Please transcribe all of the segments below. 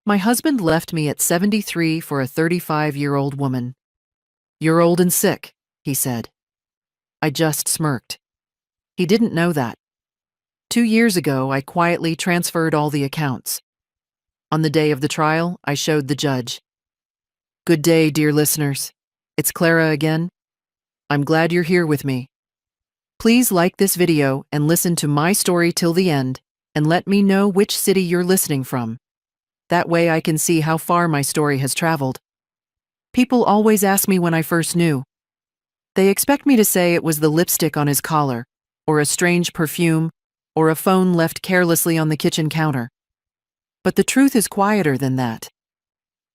My husband left me at 73 for a 35-year-old woman. You're old and sick, he said. I just smirked. He didn't know that. 2 years ago, I quietly transferred all the accounts. On the day of the trial, I showed the judge. Good day, dear listeners. It's Clara again. I'm glad you're here with me. Please like this video and listen to my story till the end, and let me know which city you're listening from. That way I can see how far my story has traveled. People always ask me when I first knew. They expect me to say it was the lipstick on his collar, or a strange perfume, or a phone left carelessly on the kitchen counter. But the truth is quieter than that.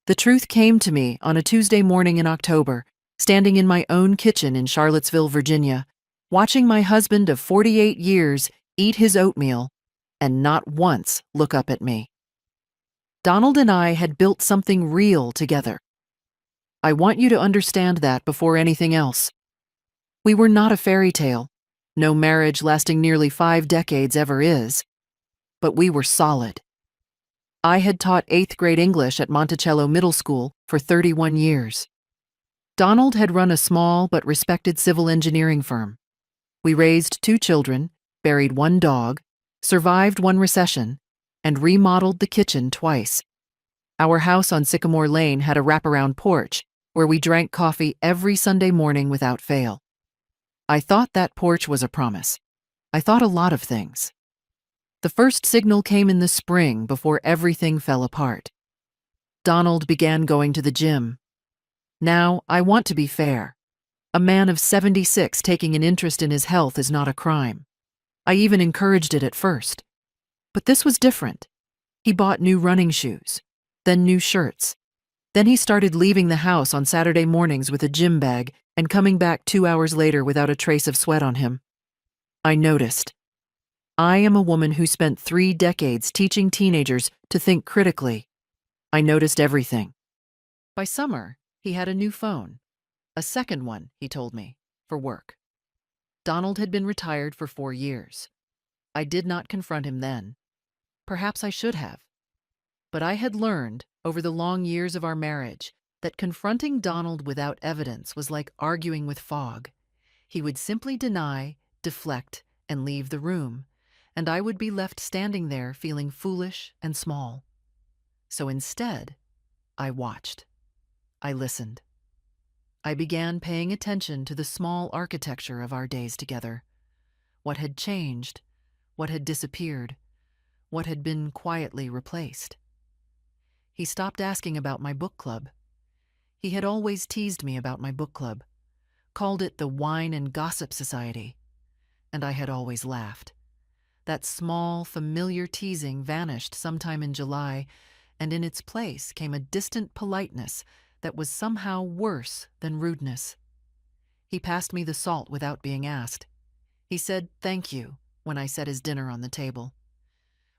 The truth came to me on a Tuesday morning in October, standing in my own kitchen in Charlottesville, Virginia, watching my husband of 48 years eat his oatmeal and not once look up at me. Donald and I had built something real together. I want you to understand that before anything else. We were not a fairy tale. No marriage lasting nearly 5 decades ever is. But we were solid. I had taught 8th grade English at Monticello Middle School for 31 years. Donald had run a small but respected civil engineering firm. We raised 2 children, buried 1 dog, survived 1 recession, and remodeled the kitchen twice. Our house on Sycamore Lane had a wraparound porch where we drank coffee every Sunday morning without fail. I thought that porch was a promise. I thought a lot of things. The first signal came in the spring before everything fell apart. Donald began going to the gym. Now, I want to be fair. A man of 76 taking an interest in his health is not a crime. I even encouraged it at first. But this was different. He bought new running shoes, then new shirts. Then he started leaving the house on Saturday mornings with a gym bag and coming back 2 hours later without a trace of sweat on him. I noticed. I am a woman who spent 3 decades teaching teenagers to think critically. I noticed everything. By summer, he had a new phone. A second one, he told me, for work. Donald had been retired for 4 years. I did not confront him then. Perhaps I should have. But I had learned, over the long years of our marriage, that confronting Donald without evidence was like arguing with fog. He would simply deny, deflect, and leave the room, and I would be left standing there feeling foolish and small. So instead, I watched. I listened. I began paying attention to the small architecture of our days together. What had changed, what had disappeared, what had been quietly replaced. He stopped asking about my book club. He had always teased me about my book club, called it the Wine and Gossip Society, and I had always laughed. That small, familiar teasing vanished sometime in July, and in its place came a distant politeness that was somehow worse than rudeness. He passed me the salt without being asked. He said thank you when I set his dinner on the table.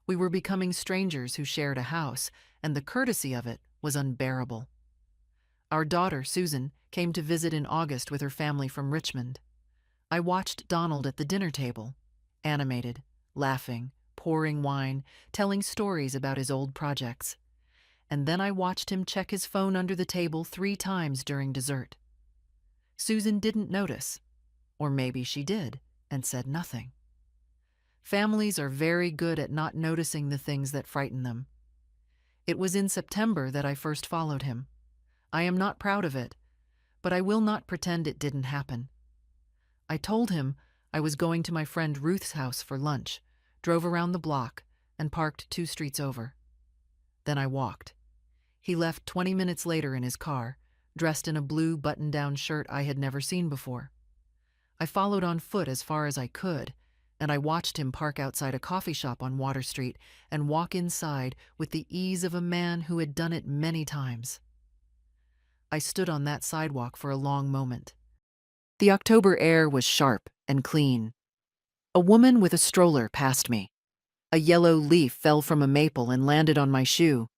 We were becoming strangers who shared a house, and the courtesy of it was unbearable. Our daughter, Susan, came to visit in August with her family from Richmond. I watched Donald at the dinner table, animated, laughing, pouring wine, telling stories about his old projects. And then I watched him check his phone under the table 3 times during dessert. Susan didn't notice, or maybe she did, and said nothing. Families are very good at not noticing the things that frighten them. It was in September that I first followed him. I am not proud of it, but I will not pretend it didn't happen. I told him I was going to my friend Ruth's house for lunch, drove around the block, and parked 2 streets over. Then I walked. He left 20 minutes later in his car, dressed in a blue button-down shirt I had never seen before. I followed on foot as far as I could, and I watched him park outside a coffee shop on Water Street and walk inside with the ease of a man who had done it many times. I stood on that sidewalk for a long moment. The October air was sharp and clean. A woman with a stroller passed me. A yellow leaf fell from a maple and landed on my shoe.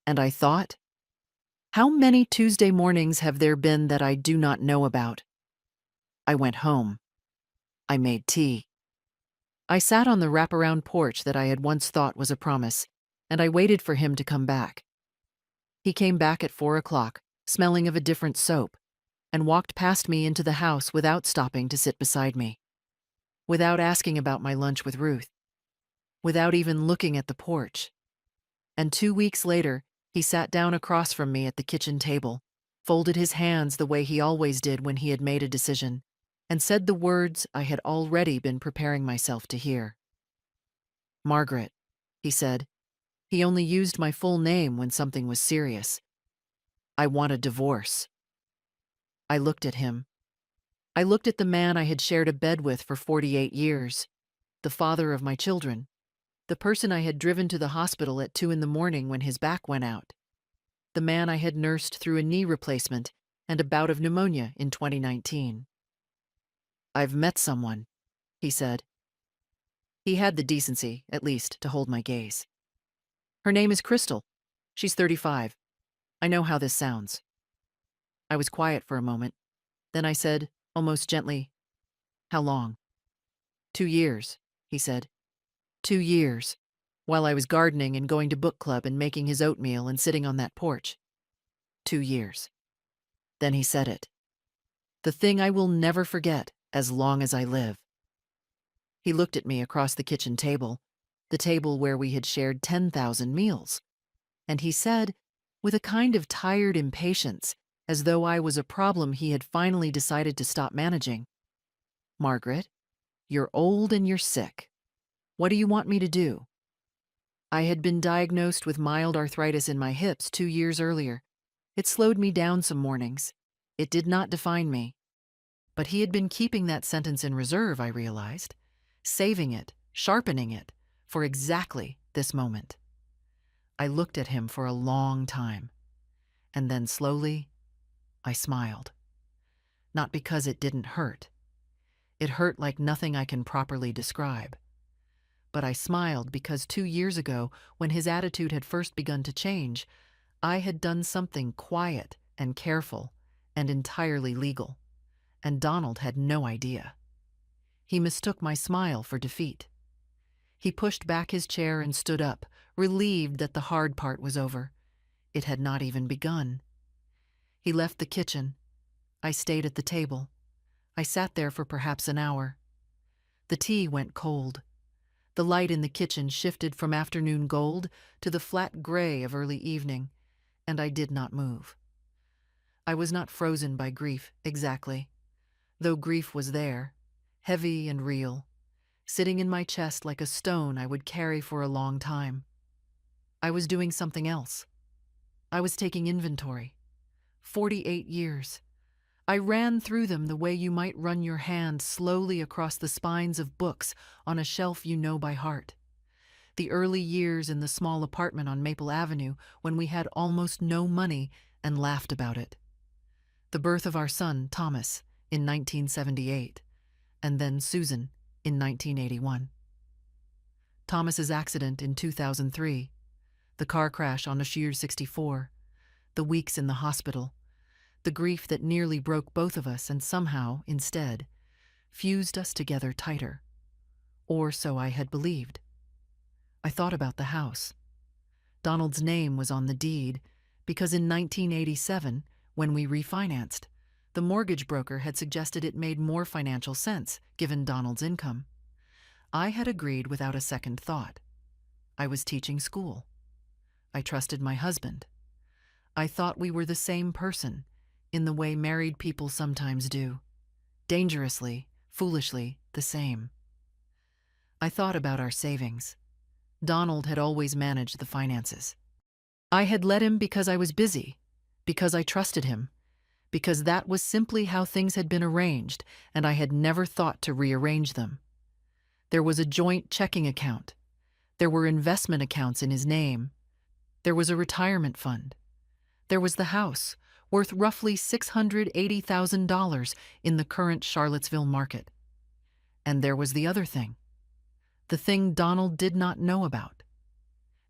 And I thought, how many Tuesday mornings have there been that I do not know about? I went home. I made tea. I sat on the wraparound porch that I had once thought was a promise, and I waited for him to come back. He came back at 4 o'clock, smelling of a different soap, and walked past me into the house without stopping to sit beside me, without asking about my lunch with Ruth, without even looking at the porch. And 2 weeks later, he sat down across from me at the kitchen table, folded his hands the way he always did when he had made a decision, and said the words I had already been preparing myself to hear. "Margaret," he said. He only used my full name when something was serious. "I want a divorce." I looked at him. I looked at the man I had shared a bed with for 48 years, the father of my children, the person I had driven to the hospital at 2 in the morning when his back went out, the man I had nursed through a knee replacement and a bout of pneumonia in 2019. "I've met someone," he said. He had the decency, at least, to hold my gaze. "Her name is Crystal. She's 35. I know how this sounds." I was quiet for a moment. Then I said, almost gently, "How long?" "2 years," he said. 2 years. While I was gardening and going to book club and making his oatmeal and sitting on that porch. 2 years. Then he said it. The thing I will never forget as long as I live. He looked at me across the kitchen table, the table where we had shared 10,000 meals. And he said, with a kind of tired impatience, as though I was a problem he had finally decided to stop managing, "Margaret, you're old and you're sick. What do you want me to do?" I had been diagnosed with mild arthritis in my hips 2 years earlier. It slowed me down some mornings. It did not define me. But he had been keeping that sentence in reserve, I realized, saving it, sharpening it, for exactly this moment. I looked at him for a long time, and then slowly, I smiled. Not because it didn't hurt. It hurt like nothing I can properly describe. But I smiled because 2 years ago, when his attitude had first begun to change, I had done something quiet and careful and entirely legal, and Donald had no idea. He mistook my smile for defeat. He pushed back his chair and stood up, relieved that the hard part was over. It had not even begun. He left the kitchen. I stayed at the table. I sat there for perhaps an hour. The tea went cold. The light in the kitchen shifted from afternoon gold to the flat gray of early evening, and I did not move. I was not frozen by grief, exactly, though grief was there, heavy and real, sitting in my chest like a stone I would carry for a long time. I was doing something else. I was taking inventory. 48 years. I ran through them the way you might run your hand slowly across the spines of books on a shelf you know by heart. The early years in the small apartment on Maple Avenue when we had almost no money and laughed about it. The birth of our son, Thomas, in 1978, and then Susan in 1981. Thomas's accident in 2003, the car crash on Ashir 64, the weeks in the hospital, the grief that nearly broke both of us and somehow, instead, fused us together tighter. Or so I had believed. I thought about the house. Donald's name was on the deed because in 1987, when we refinanced, the mortgage broker had suggested it made more financial sense given Donald's income. I had agreed without a second thought. I was teaching school. I trusted my husband. I thought we were the same person, in the way married people sometimes do. Dangerously, foolishly, the same. I thought about our savings. Donald had always managed the finances. I had let him because I was busy, because I trusted him, because that was simply how things had been arranged, and I had never thought to rearrange them. There was a joint checking account. There were investment accounts in his name. There was a retirement fund. There was the house, worth roughly $680,000 in the current Charlottesville market. And there was the other thing, the thing Donald did not know about.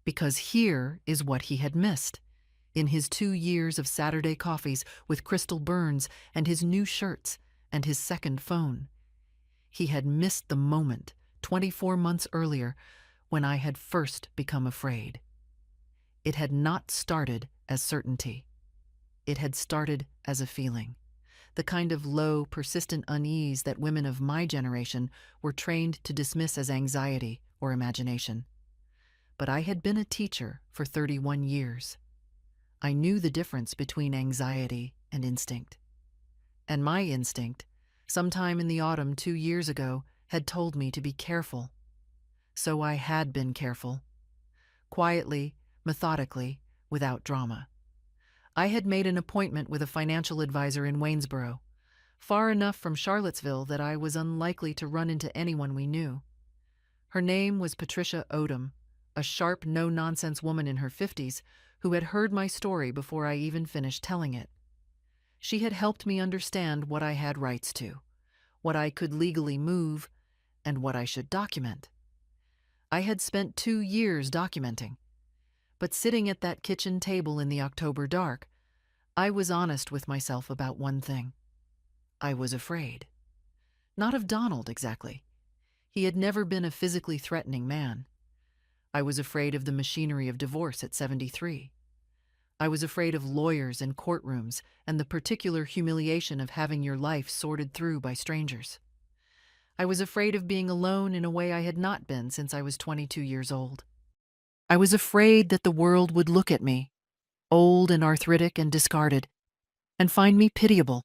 Because here is what he had missed in his 2 years of Saturday coffees with Crystal Burns and his new shirts and his second phone. He had missed the moment 24 months earlier when I had first become afraid. It had not started as certainty. It had started as a feeling, the kind of low, persistent unease that women of my generation were trained to dismiss as anxiety or imagination. But I had been a teacher for 31 years. I knew the difference between anxiety and instinct. And my instinct, sometime in the autumn 2 years ago, had told me to be careful. So I had been careful. Quietly, methodically, without drama. I had made an appointment with a financial advisor in Waynesboro, far enough from Charlottesville that I was unlikely to run into anyone we knew. Her name was Patricia Odom, a sharp, no-nonsense woman in her 50s who had heard my story before I even finished telling it. She had helped me understand what I had rights to, what I could legally move, and what I should document. I had spent 2 years documenting. But sitting at that kitchen table in the October dark, I was honest with myself about one thing. I was afraid. Not of Donald, exactly. He had never been a physically threatening man. I was afraid of the machinery of divorce at 73. I was afraid of lawyers and courtrooms and the particular humiliation of having your life sorted through by strangers. I was afraid of being alone in a way I had not been since I was 22 years old. I was afraid that the world would look at me, old and arthritic and discarded, and find me pitiable.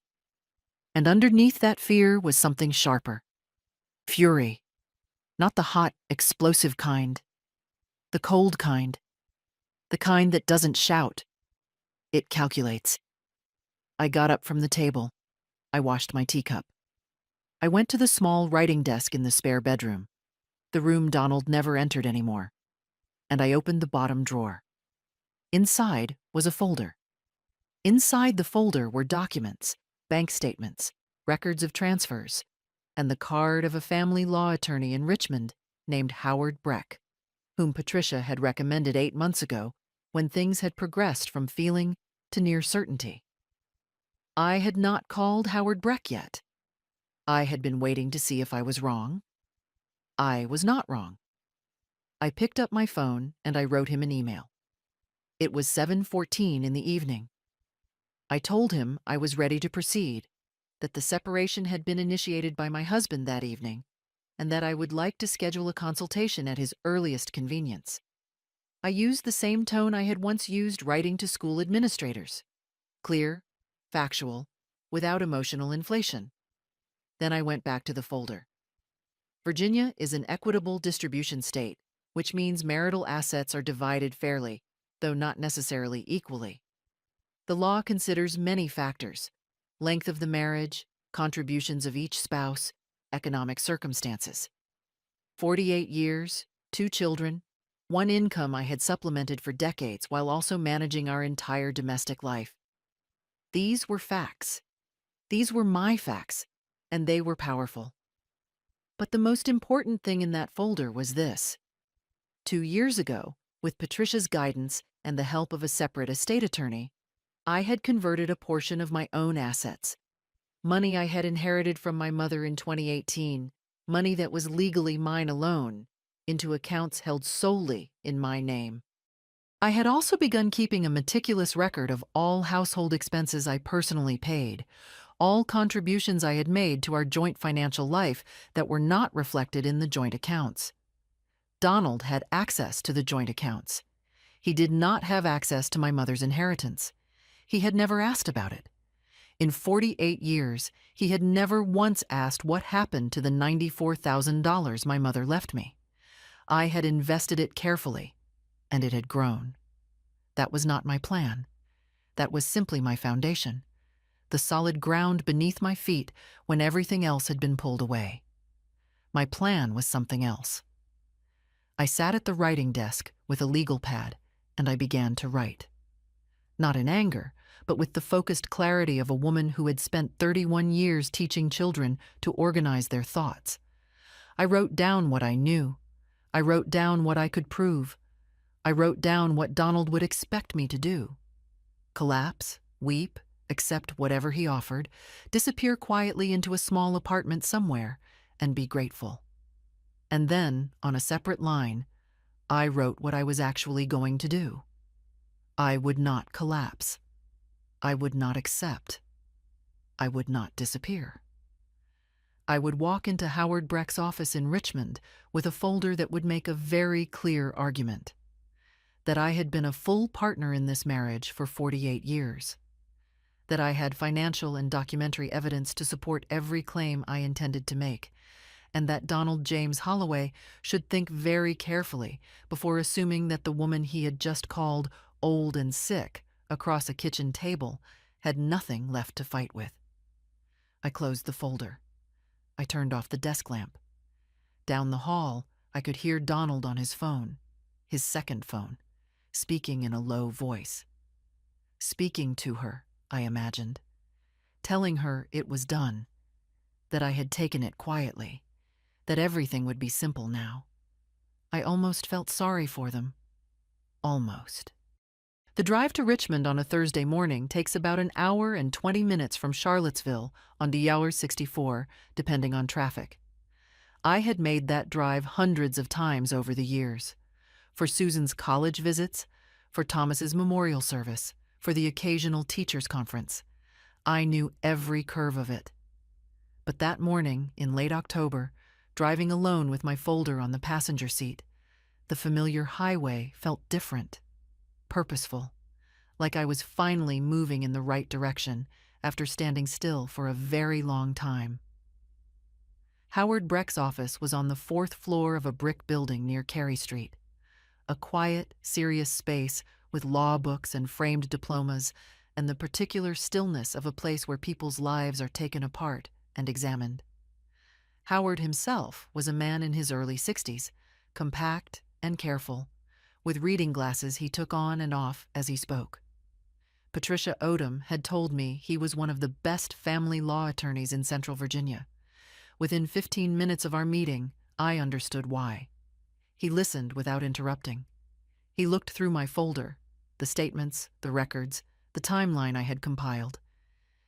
And underneath that fear was something sharper. Fury. Not the hot, explosive kind. The cold kind. The kind that doesn't shout. It calculates. I got up from the table. I washed my teacup. I went to the small writing desk in the spare bedroom, the room Donald never entered anymore, and I opened the bottom drawer. Inside was a folder. Inside the folder were documents, bank statements, records of transfers, and the card of a family law attorney in Richmond named Howard Breck, whom Patricia had recommended 8 months ago when things had progressed from feeling to near certainty. I had not called Howard Breck yet. I had been waiting to see if I was wrong. I was not wrong. I picked up my phone and I wrote him an email. It was 7:14 in the evening. I told him I was ready to proceed, that the separation had been initiated by my husband that evening, and that I would like to schedule a consultation at his earliest convenience. I used the same tone I had once used writing to school administrators. Clear, factual, without emotional inflation. Then I went back to the folder. Virginia is an equitable distribution state, which means marital assets are divided fairly, though not necessarily equally. The law considers many factors: length of the marriage, contributions of each spouse, economic circumstances. 48 years, 2 children, 1 income I had supplemented for decades while also managing our entire domestic life. These were facts. These were my facts, and they were powerful. But the most important thing in that folder was this. 2 years ago, with Patricia's guidance and the help of a separate estate attorney, I had converted a portion of my own assets, money I had inherited from my mother in 2018, money that was legally mine alone, into accounts held solely in my name. I had also begun keeping a meticulous record of all household expenses I personally paid, all contributions I had made to our joint financial life that were not reflected in the joint accounts. Donald had access to the joint accounts. He did not have access to my mother's inheritance. He had never asked about it. In 48 years, he had never once asked what happened to the $94,000 my mother left me. I had invested it carefully, and it had grown. That was not my plan. That was simply my foundation, the solid ground beneath my feet when everything else had been pulled away. My plan was something else. I sat at the writing desk with a legal pad, and I began to write. Not in anger, but with the focused clarity of a woman who had spent 31 years teaching children to organize their thoughts. I wrote down what I knew. I wrote down what I could prove. I wrote down what Donald would expect me to do. Collapse, weep, accept whatever he offered, disappear quietly into a small apartment somewhere, and be grateful. And then, on a separate line, I wrote what I was actually going to do. I would not collapse. I would not accept. I would not disappear. I would walk into Howard Breck's office in Richmond with a folder that would make a very clear argument that I had been a full partner in this marriage for 48 years, that I had financial and documentary evidence to support every claim I intended to make, and that Donald James Holloway should think very carefully before assuming that the woman he had just called old and sick across a kitchen table had nothing left to fight with. I closed the folder. I turned off the desk lamp. Down the hall, I could hear Donald on his phone, his second phone, speaking in a low voice. Speaking to her, I imagined, telling her it was done, that I had taken it quietly, that everything would be simple now. I almost felt sorry for them. Almost. The drive to Richmond on a Thursday morning takes about an hour and 20 minutes from Charlottesville on the 64, depending on traffic. I had made that drive hundreds of times over the years. For Susan's college visits, for Thomas's memorial service, for the occasional teachers' conference. I knew every curve of it. But that morning, in late October, driving alone with my folder on the passenger seat, the familiar highway felt different, purposeful, like I was finally moving in the right direction after standing still for a very long time. Howard Breck's office was on the 4th floor of a brick building near Carey Street, a quiet, serious space with law books and framed diplomas and the particular stillness of a place where people's lives are taken apart and examined. Howard himself was a man in his early 60s, compact and careful, with reading glasses he took on and off as he spoke. Patricia Odom had told me he was one of the best family law attorneys in Central Virginia. Within 15 minutes of our meeting, I understood why. He listened without interrupting. He looked through my folder, the statements, the records, the timeline I had compiled,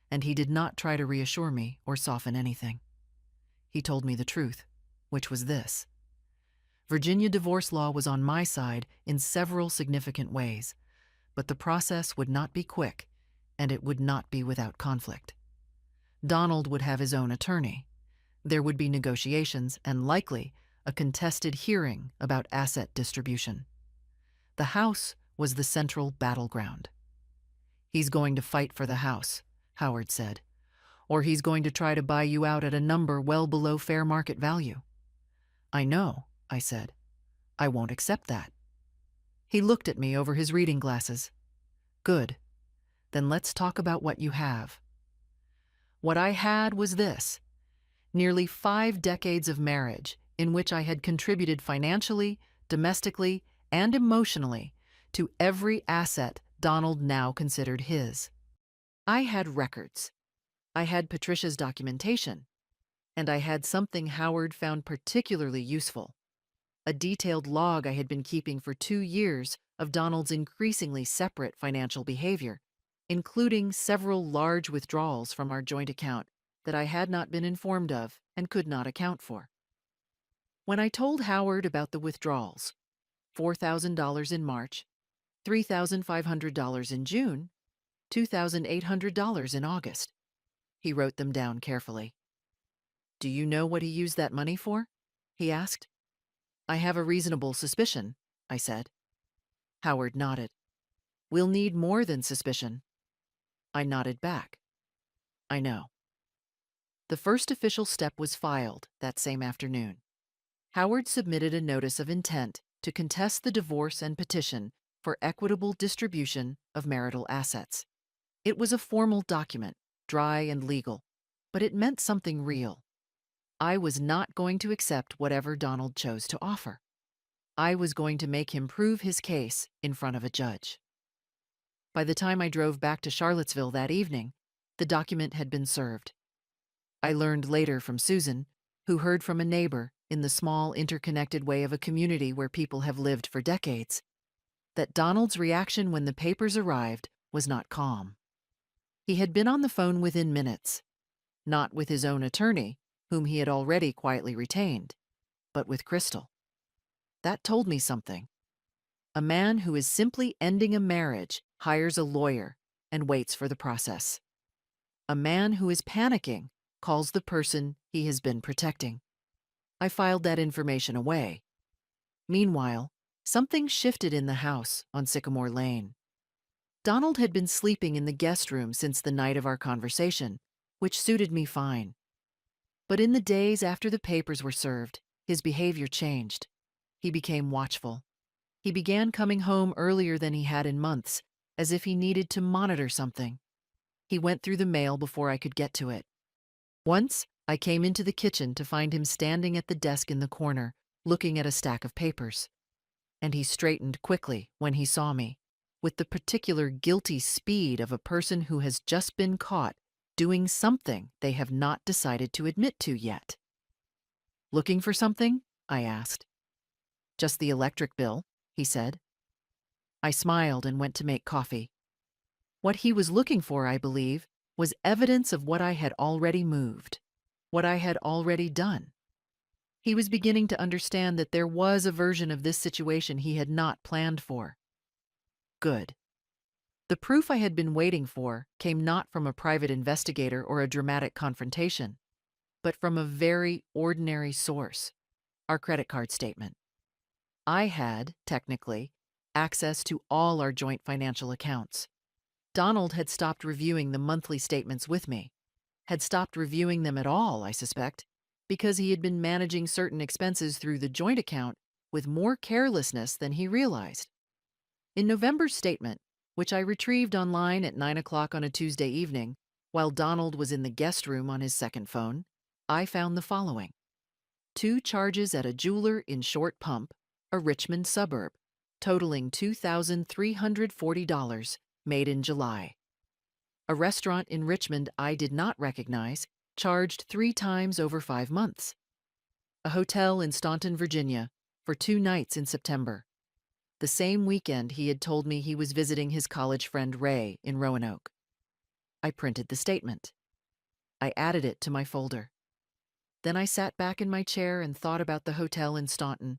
and he did not try to reassure me or soften anything. He told me the truth, which was this. Virginia divorce law was on my side in several significant ways, but the process would not be quick, and it would not be without conflict. Donald would have his own attorney. There would be negotiations and likely a contested hearing about asset distribution. The house was the central battleground. He's going to fight for the house, Howard said, or he's going to try to buy you out at a number well below fair market value. I know, I said. I won't accept that. He looked at me over his reading glasses. Good. Then let's talk about what you have. What I had was this: nearly 5 decades of marriage in which I had contributed financially, domestically, and emotionally to every asset Donald now considered his. I had records. I had Patricia's documentation, and I had something Howard found particularly useful: a detailed log I had been keeping for 2 years of Donald's increasingly separate financial behavior, including several large withdrawals from our joint account that I had not been informed of and could not account for. When I told Howard about the withdrawals, $4,000 in March, $3,500 in June, $2,800 in August, he wrote them down carefully. Do you know what he used that money for? He asked. I have a reasonable suspicion, I said. Howard nodded. We'll need more than suspicion. I nodded back. I know. The first official step was filed that same afternoon. Howard submitted a notice of intent to contest the divorce and petition for equitable distribution of marital assets. It was a formal document, dry and legal, but it meant something real. I was not going to accept whatever Donald chose to offer. I was going to make him prove his case in front of a judge. By the time I drove back to Charlottesville that evening, the document had been served. I learned later from Susan, who heard from a neighbor in the small interconnected way of a community where people have lived for decades, that Donald's reaction when the papers arrived was not calm. He had been on the phone within minutes, not with his own attorney, whom he had already quietly retained, but with Crystal. That told me something. A man who is simply ending a marriage hires a lawyer and waits for the process. A man who is panicking calls the person he has been protecting. I filed that information away. Meanwhile, something shifted in the house on Sycamore Lane. Donald had been sleeping in the guest room since the night of our conversation, which suited me fine. But in the days after the papers were served, his behavior changed. He became watchful. He began coming home earlier than he had in months, as if he needed to monitor something. He went through the mail before I could get to it. Once, I came into the kitchen to find him standing at the desk in the corner, looking at a stack of papers. And he straightened quickly when he saw me, with the particular guilty speed of a person who has just been caught doing something they have not decided to admit to yet. "Looking for something?" I asked. "Just the electric bill," he said. I smiled and went to make coffee. What he was looking for, I believe, was evidence of what I had already moved, what I had already done. He was beginning to understand that there was a version of this situation he had not planned for. Good. The proof I had been waiting for came not from a private investigator or a dramatic confrontation, but from a very ordinary source, our credit card statement. I had, technically, access to all our joint financial accounts. Donald had stopped reviewing the monthly statements with me, had stopped reviewing them at all, I suspect, because he had been managing certain expenses through the joint account with more carelessness than he realized. In November's statement, which I retrieved online at 9 o'clock on a Tuesday evening, while Donald was in the guest room on his second phone, I found the following: 2 charges at a jeweler in Short Pump, a Richmond suburb, totaling $2,340, made in July. A restaurant in Richmond I did not recognize, charged 3 times over 5 months. A hotel in Staunton, Virginia, for 2 nights in September. The same weekend he had told me he was visiting his college friend Ray in Roanoke. I printed the statement. I added it to my folder. Then I sat back in my chair and thought about the hotel in Staunton,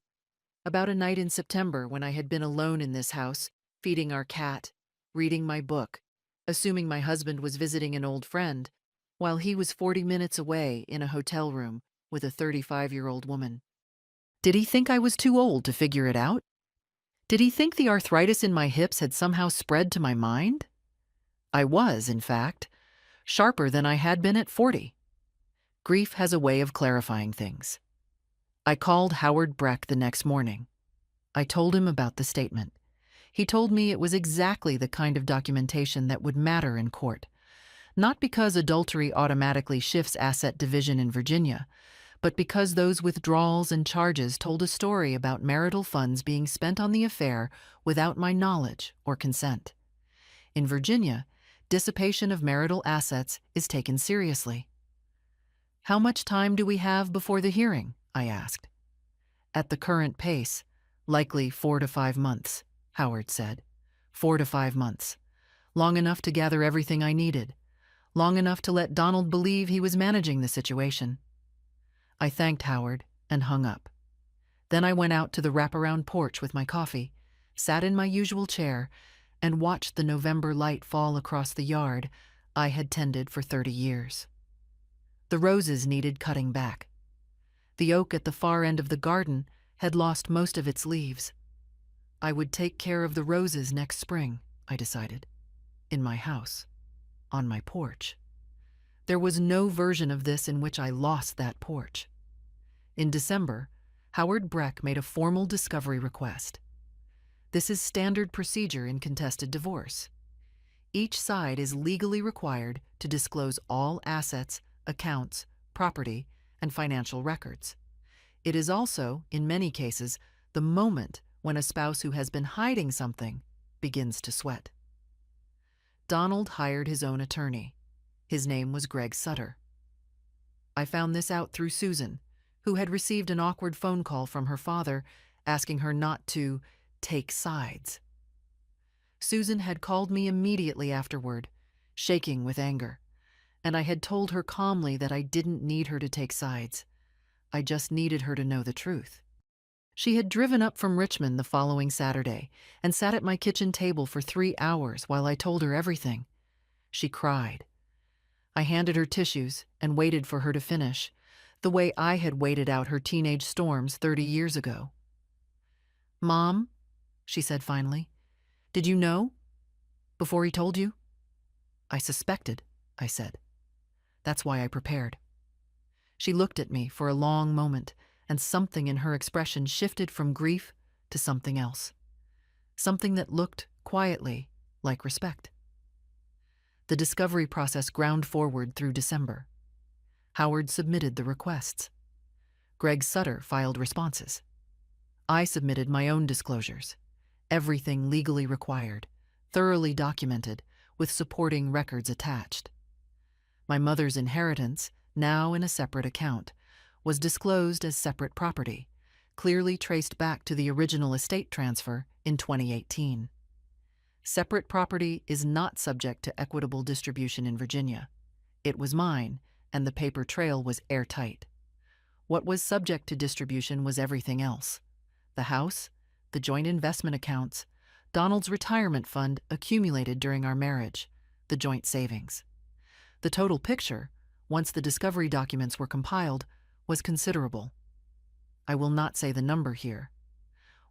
about a night in September when I had been alone in this house, feeding our cat, reading my book, assuming my husband was visiting an old friend, while he was 40 minutes away in a hotel room with a 35-year-old woman. Did he think I was too old to figure it out? Did he think the arthritis in my hips had somehow spread to my mind? I was, in fact, sharper than I had been at 40. Grief has a way of clarifying things. I called Howard Breck the next morning. I told him about the statement. He told me it was exactly the kind of documentation that would matter in court, not because adultery automatically shifts asset division in Virginia, but because those withdrawals and charges told a story about marital funds being spent on the affair without my knowledge or consent. In Virginia, dissipation of marital assets is taken seriously. "How much time do we have before the hearing?" I asked. "At the current pace, likely 4 to 5 months, Howard said. 4 to 5 months. Long enough to gather everything I needed. Long enough to let Donald believe he was managing the situation. I thanked Howard and hung up. Then I went out to the wraparound porch with my coffee, sat in my usual chair, and watched the November light fall across the yard I had tended for 30 years. The roses needed cutting back. The oak at the far end of the garden had lost most of its leaves. I would take care of the roses next spring, I decided, in my house, on my porch. There was no version of this in which I lost that porch. In December, Howard Breck made a formal discovery request. This is standard procedure in contested divorce. Each side is legally required to disclose all assets, accounts, property, and financial records. It is also, in many cases, the moment when a spouse who has been hiding something begins to sweat. Donald hired his own attorney. His name was Greg Sutter. I found this out through Susan, who had received an awkward phone call from her father asking her not to take sides. Susan had called me immediately afterward, shaking with anger, and I had told her calmly that I didn't need her to take sides. I just needed her to know the truth. She had driven up from Richmond the following Saturday and sat at my kitchen table for 3 hours while I told her everything. She cried. I handed her tissues and waited for her to finish, the way I had waited out her teenage storms 30 years ago. "Mom," she said finally, "did you know? Before he told you?" "I suspected," I said. "That's why I prepared." She looked at me for a long moment, and something in her expression shifted from grief to something else. Something that looked, quietly, like respect. The discovery process ground forward through December. Howard submitted the requests. Greg Sutter filed responses. I submitted my own disclosures. Everything legally required, thoroughly documented, with supporting records attached. My mother's inheritance, now in a separate account, was disclosed as separate property, clearly traced back to the original estate transfer in 2018. Separate property is not subject to equitable distribution in Virginia. It was mine, and the paper trail was airtight. What was subject to distribution was everything else: the house, the joint investment accounts, Donald's retirement fund accumulated during our marriage, the joint savings. The total picture, once the discovery documents were compiled, was considerable. I will not say the number here.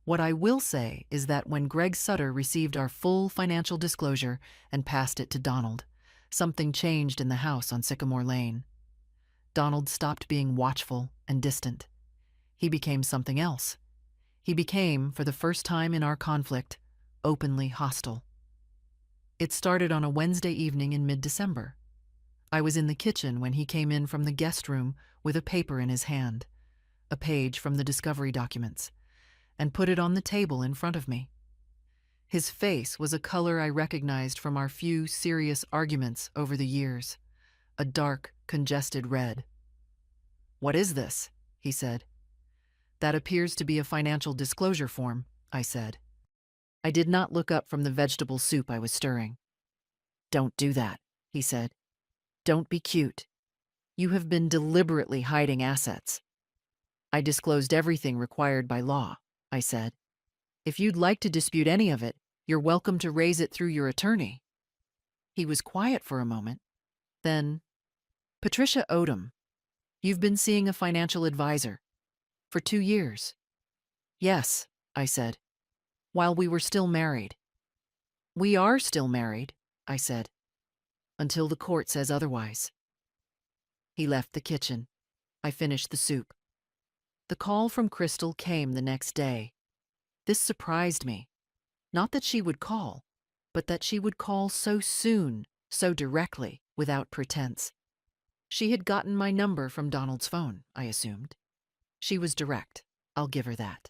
What I will say is that when Greg Sutter received our full financial disclosure and passed it to Donald, something changed in the house on Sycamore Lane. Donald stopped being watchful and distant. He became something else. He became, for the first time in our conflict, openly hostile. It started on a Wednesday evening in mid-December. I was in the kitchen when he came in from the guest room with a paper in his hand, a page from the discovery documents, and put it on the table in front of me. His face was a color I recognized from our few serious arguments over the years, a dark, congested red. "What is this?" he said. "That appears to be a financial disclosure form," I said. I did not look up from the vegetable soup I was stirring. "Don't do that," he said. "Don't be cute. You have been deliberately hiding assets." "I disclosed everything required by law," I said. "If you'd like to dispute any of it, you're welcome to raise it through your attorney." He was quiet for a moment. Then, "Patricia Odom, you've been seeing a financial advisor. For 2 years." "Yes," I said, "while we were still married." "We are still married," I said, "until the court says otherwise." He left the kitchen. I finished the soup. The call from Crystal came the next day. This surprised me. Not that she would call, but that she would call so soon, so directly, without pretense. She had gotten my number from Donald's phone, I assumed. She was direct. I'll give her that.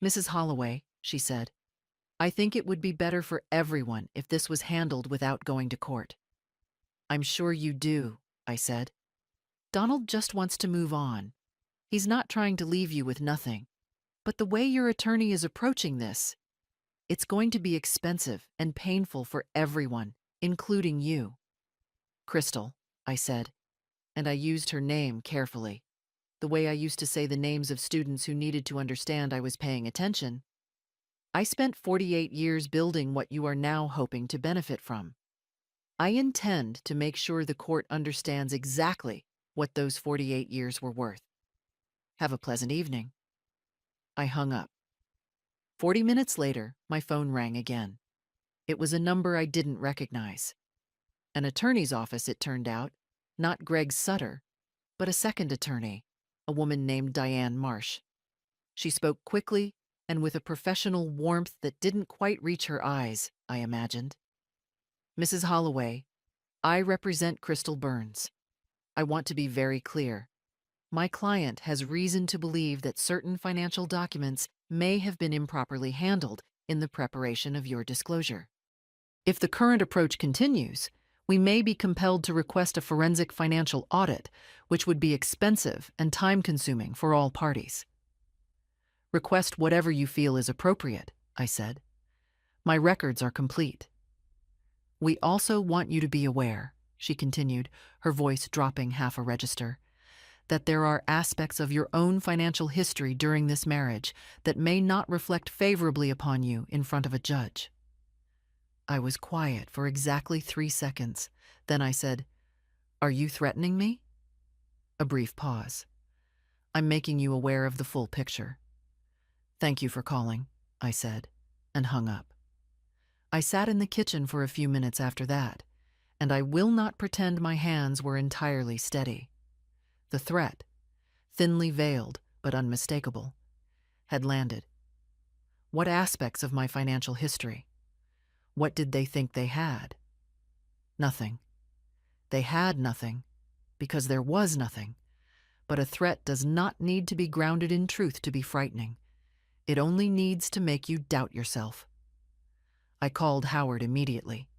"Mrs. Holloway," she said, "I think it would be better for everyone if this was handled without going to court." "I'm sure you do," I said. "Donald just wants to move on. He's not trying to leave you with nothing. But the way your attorney is approaching this, it's going to be expensive and painful for everyone, including you." "Crystal," I said, and I used her name carefully, the way I used to say the names of students who needed to understand I was paying attention. "I spent 48 years building what you are now hoping to benefit from. I intend to make sure the court understands exactly what those 48 years were worth. Have a pleasant evening." I hung up. 40 minutes later, my phone rang again. It was a number I didn't recognize. An attorney's office, it turned out, not Greg Sutter, but a second attorney, a woman named Diane Marsh. She spoke quickly and with a professional warmth that didn't quite reach her eyes, I imagined. "Mrs. Holloway, I represent Crystal Burns. I want to be very clear. My client has reason to believe that certain financial documents may have been improperly handled in the preparation of your disclosure. If the current approach continues, we may be compelled to request a forensic financial audit, which would be expensive and time-consuming for all parties." "Request whatever you feel is appropriate," I said. "My records are complete." "We also want you to be aware," she continued, her voice dropping half a register, that there are aspects of your own financial history during this marriage that may not reflect favorably upon you in front of a judge. I was quiet for exactly 3 seconds. Then I said, "Are you threatening me?" A brief pause. "I'm making you aware of the full picture." "Thank you for calling," I said, and hung up. I sat in the kitchen for a few minutes after that, and I will not pretend my hands were entirely steady. The threat, thinly veiled but unmistakable, had landed. What aspects of my financial history? What did they think they had? Nothing. They had nothing, because there was nothing. But a threat does not need to be grounded in truth to be frightening. It only needs to make you doubt yourself. I called Howard immediately.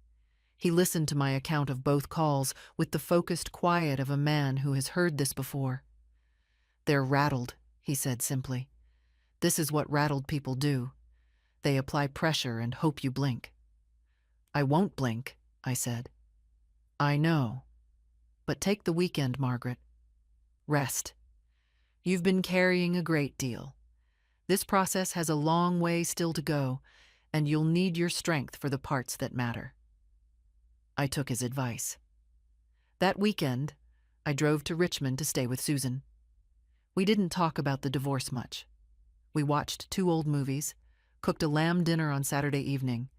He listened to my account of both calls with the focused quiet of a man who has heard this before. "They're rattled," he said simply. "This is what rattled people do. They apply pressure and hope you blink." "I won't blink," I said. "I know. But take the weekend, Margaret. Rest. You've been carrying a great deal. This process has a long way still to go, and you'll need your strength for the parts that matter." I took his advice. That weekend, I drove to Richmond to stay with Susan. We didn't talk about the divorce much. We watched 2 old movies, cooked a lamb dinner on Saturday evening,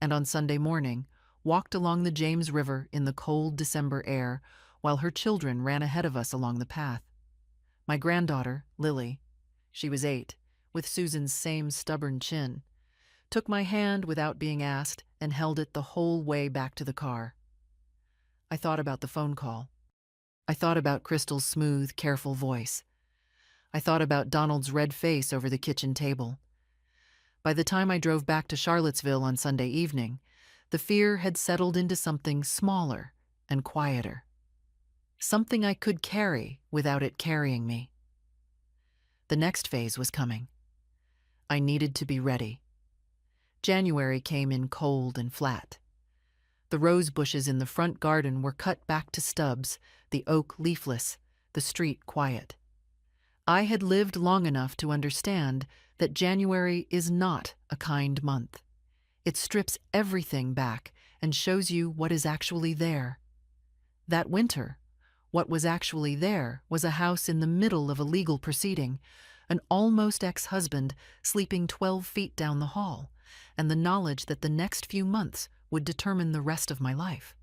and on Sunday morning, walked along the James River in the cold December air while her children ran ahead of us along the path. My granddaughter, Lily, she was 8, with Susan's same stubborn chin, took my hand without being asked and held it the whole way back to the car. I thought about the phone call. I thought about Crystal's smooth, careful voice. I thought about Donald's red face over the kitchen table. By the time I drove back to Charlottesville on Sunday evening, the fear had settled into something smaller and quieter. Something I could carry without it carrying me. The next phase was coming. I needed to be ready. January came in cold and flat. The rose bushes in the front garden were cut back to stubs, the oak leafless, the street quiet. I had lived long enough to understand that January is not a kind month. It strips everything back and shows you what is actually there. That winter, what was actually there was a house in the middle of a legal proceeding, an almost ex-husband sleeping 12 feet down the hall, and the knowledge that the next few months would determine the rest of my life.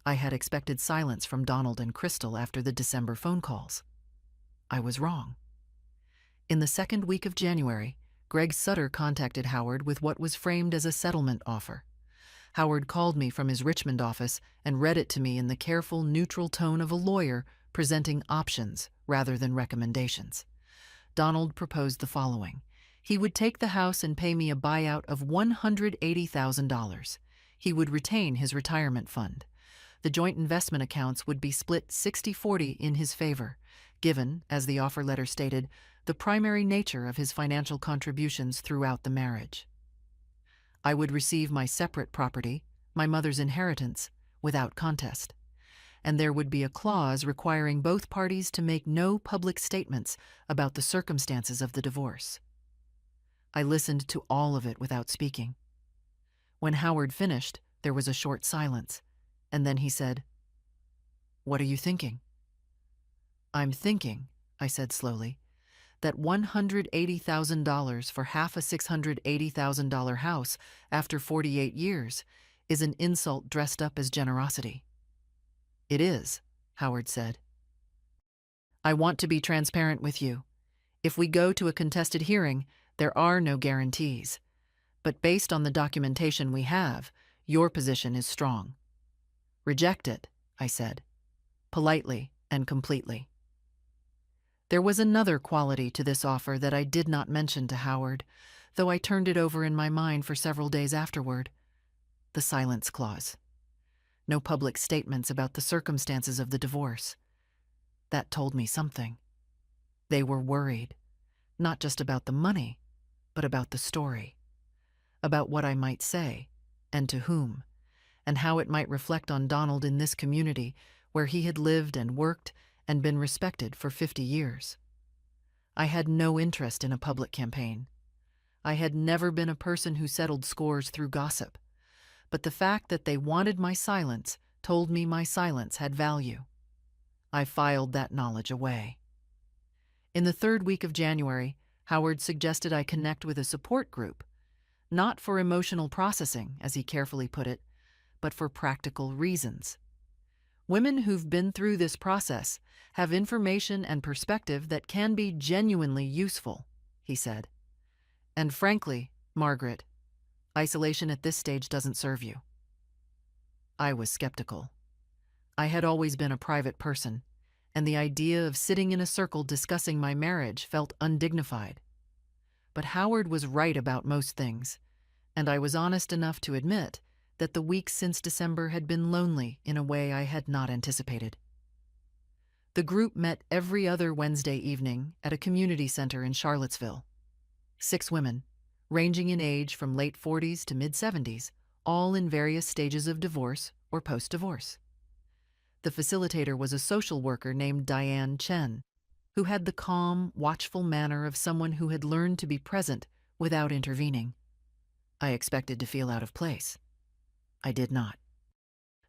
I had expected silence from Donald and Crystal after the December phone calls. I was wrong. In the second week of January, Greg Sutter contacted Howard with what was framed as a settlement offer. Howard called me from his Richmond office and read it to me in the careful, neutral tone of a lawyer presenting options rather than recommendations. Donald proposed the following. He would take the house and pay me a buyout of $180,000. He would retain his retirement fund. The joint investment accounts would be split 60-40 in his favor, given, as the offer letter stated, the primary nature of his financial contributions throughout the marriage. I would receive my separate property, my mother's inheritance, without contest, and there would be a clause requiring both parties to make no public statements about the circumstances of the divorce. I listened to all of it without speaking. When Howard finished, there was a short silence, and then he said, "What are you thinking?" "I'm thinking," I said slowly, "that $180,000 for half a $680,000 house after 48 years is an insult dressed up as generosity." "It is," Howard said. "I want to be transparent with you. If we go to a contested hearing, there are no guarantees. But based on the documentation we have, your position is strong." "Reject it," I said, politely and completely. There was another quality to this offer that I did not mention to Howard, though I turned it over in my mind for several days afterward. The silence clause. No public statements about the circumstances of the divorce. That told me something. They were worried, not just about the money, but about the story, about what I might say, and to whom, and how it might reflect on Donald in this community where he had lived and worked and been respected for 50 years. I had no interest in a public campaign. I had never been a person who settled scores through gossip, but the fact that they wanted my silence told me my silence had value. I filed that knowledge away. In the third week of January, Howard suggested I connect with a support group, not for emotional processing, as he carefully put it, but for practical reasons. Women who've been through this process have information and perspective that can be genuinely useful, he said. And frankly, Margaret, isolation at this stage doesn't serve you. I was skeptical. I had always been a private person, and the idea of sitting in a circle discussing my marriage felt undignified. But Howard was right about most things, and I was honest enough to admit that the weeks since December had been lonely in a way I had not anticipated. The group met every other Wednesday evening at a community center in Charlottesville. 6 women, ranging in age from late 40s to mid-70s, all in various stages of divorce or post-divorce. The facilitator was a social worker named Diane Chen, who had the calm, watchful manner of someone who had learned to be present without intervening. I expected to feel out of place. I did not.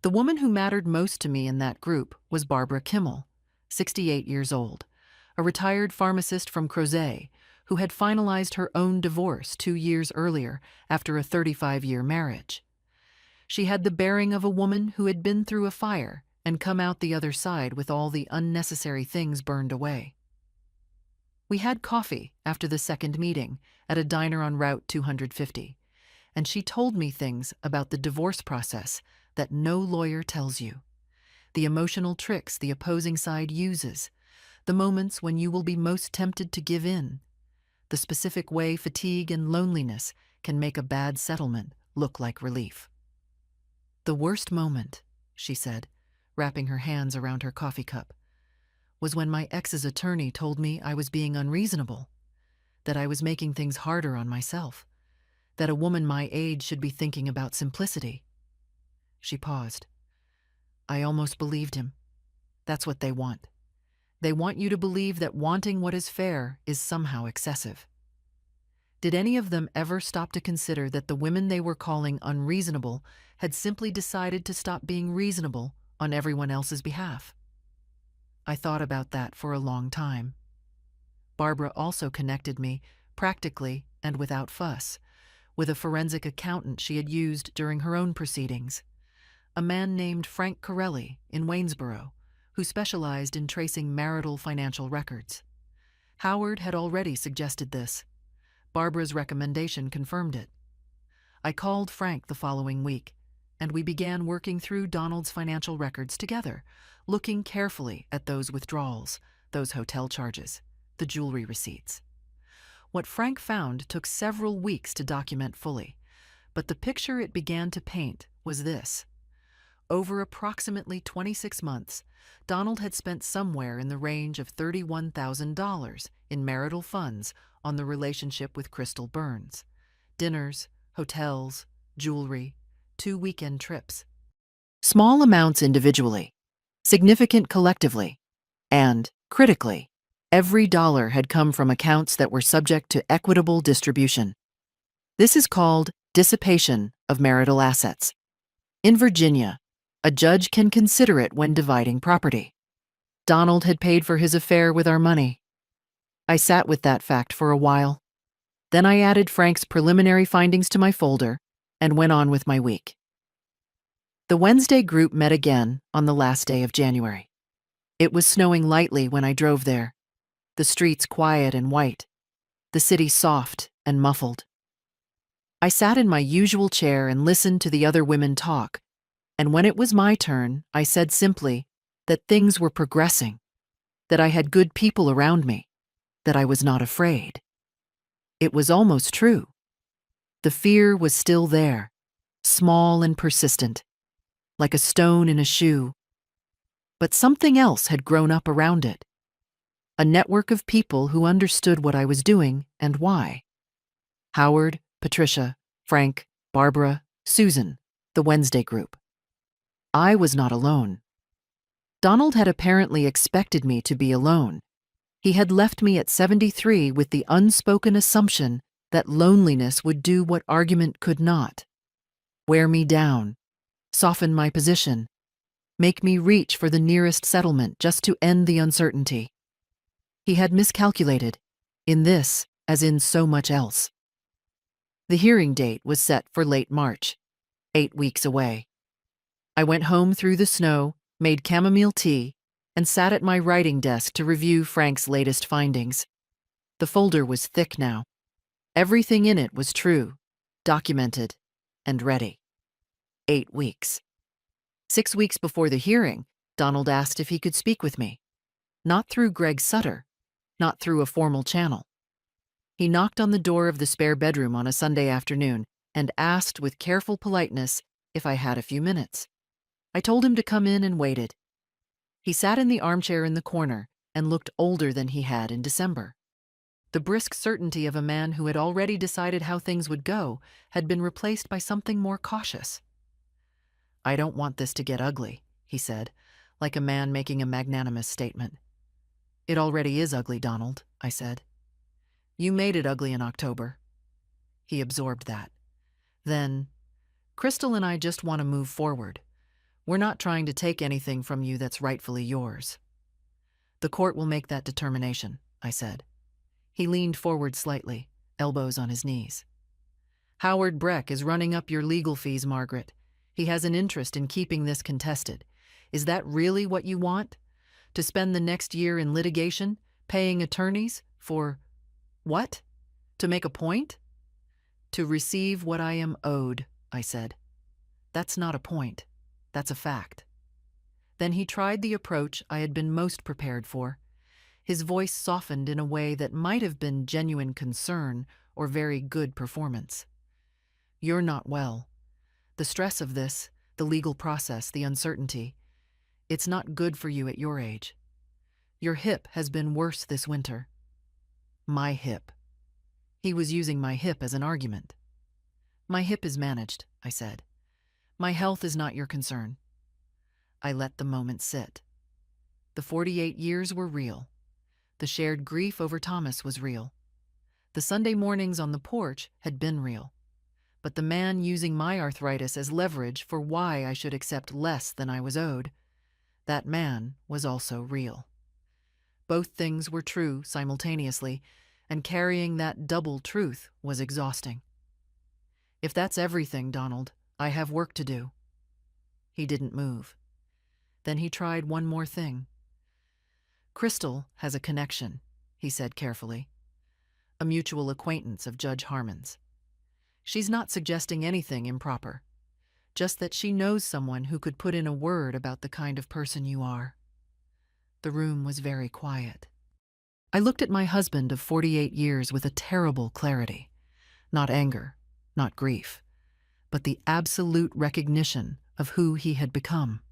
The woman who mattered most to me in that group was Barbara Kimmel, 68 years old, a retired pharmacist from Crozet who had finalized her own divorce 2 years earlier after a 35-year marriage. She had the bearing of a woman who had been through a fire and come out the other side with all the unnecessary things burned away. We had coffee after the second meeting at a diner on Route 250, and she told me things about the divorce process that no lawyer tells you. The emotional tricks the opposing side uses, the moments when you will be most tempted to give in, the specific way fatigue and loneliness can make a bad settlement look like relief. The worst moment, she said, wrapping her hands around her coffee cup, was when my ex's attorney told me I was being unreasonable, that I was making things harder on myself, that a woman my age should be thinking about simplicity. She paused. I almost believed him. That's what they want. They want you to believe that wanting what is fair is somehow excessive. Did any of them ever stop to consider that the women they were calling unreasonable had simply decided to stop being reasonable on everyone else's behalf? I thought about that for a long time. Barbara also connected me, practically and without fuss, with a forensic accountant she had used during her own proceedings, a man named Frank Corelli in Waynesboro, who specialized in tracing marital financial records. Howard had already suggested this. Barbara's recommendation confirmed it. I called Frank the following week, and we began working through Donald's financial records together, looking carefully at those withdrawals, those hotel charges, the jewelry receipts. What Frank found took several weeks to document fully, but the picture it began to paint was this. Over approximately 26 months, Donald had spent somewhere in the range of $31,000 in marital funds on the relationship with Crystal Burns. Dinners, hotels, jewelry, 2 weekend trips. Small amounts individually, significant collectively, and, critically, every dollar had come from accounts that were subject to equitable distribution. This is called dissipation of marital assets. In Virginia, a judge can consider it when dividing property. Donald had paid for his affair with our money. I sat with that fact for a while. Then I added Frank's preliminary findings to my folder and went on with my week. The Wednesday group met again on the last day of January. It was snowing lightly when I drove there, the streets quiet and white, the city soft and muffled. I sat in my usual chair and listened to the other women talk, and when it was my turn, I said simply that things were progressing, that I had good people around me, that I was not afraid. It was almost true. The fear was still there, small and persistent, like a stone in a shoe. But something else had grown up around it. A network of people who understood what I was doing and why. Howard, Patricia, Frank, Barbara, Susan, the Wednesday group. I was not alone. Donald had apparently expected me to be alone. He had left me at 73 with the unspoken assumption that loneliness would do what argument could not: wear me down, soften my position, make me reach for the nearest settlement just to end the uncertainty. He had miscalculated, in this as in so much else. The hearing date was set for late March, 8 weeks away. I went home through the snow, made chamomile tea, and sat at my writing desk to review Frank's latest findings. The folder was thick now. Everything in it was true, documented, and ready. 8 weeks. 6 weeks before the hearing, Donald asked if he could speak with me. Not through Greg Sutter, not through a formal channel. He knocked on the door of the spare bedroom on a Sunday afternoon and asked with careful politeness if I had a few minutes. I told him to come in and waited. He sat in the armchair in the corner and looked older than he had in December. The brisk certainty of a man who had already decided how things would go had been replaced by something more cautious. "I don't want this to get ugly," he said, like a man making a magnanimous statement. "It already is ugly, Donald," I said. "You made it ugly in October." He absorbed that. Then, "Crystal and I just want to move forward. We're not trying to take anything from you that's rightfully yours." "The court will make that determination," I said. He leaned forward slightly, elbows on his knees. "Howard Breck is running up your legal fees, Margaret. He has an interest in keeping this contested. Is that really what you want? To spend the next year in litigation, paying attorneys for what? To make a point?" "To receive what I am owed," I said. "That's not a point. That's a fact." Then he tried the approach I had been most prepared for. His voice softened in a way that might have been genuine concern or very good performance. "You're not well. The stress of this, the legal process, the uncertainty, it's not good for you at your age. Your hip has been worse this winter." My hip. He was using my hip as an argument. "My hip is managed," I said. "My health is not your concern." I let the moment sit. The 48 years were real. The shared grief over Thomas was real. The Sunday mornings on the porch had been real. But the man using my arthritis as leverage for why I should accept less than I was owed, that man was also real. Both things were true simultaneously, and carrying that double truth was exhausting. "If that's everything, Donald, I have work to do." He didn't move. Then he tried one more thing. "Crystal has a connection," he said carefully. "A mutual acquaintance of Judge Harmon's. She's not suggesting anything improper, just that she knows someone who could put in a word about the kind of person you are." The room was very quiet. I looked at my husband of 48 years with a terrible clarity. Not anger, not grief, but the absolute recognition of who he had become.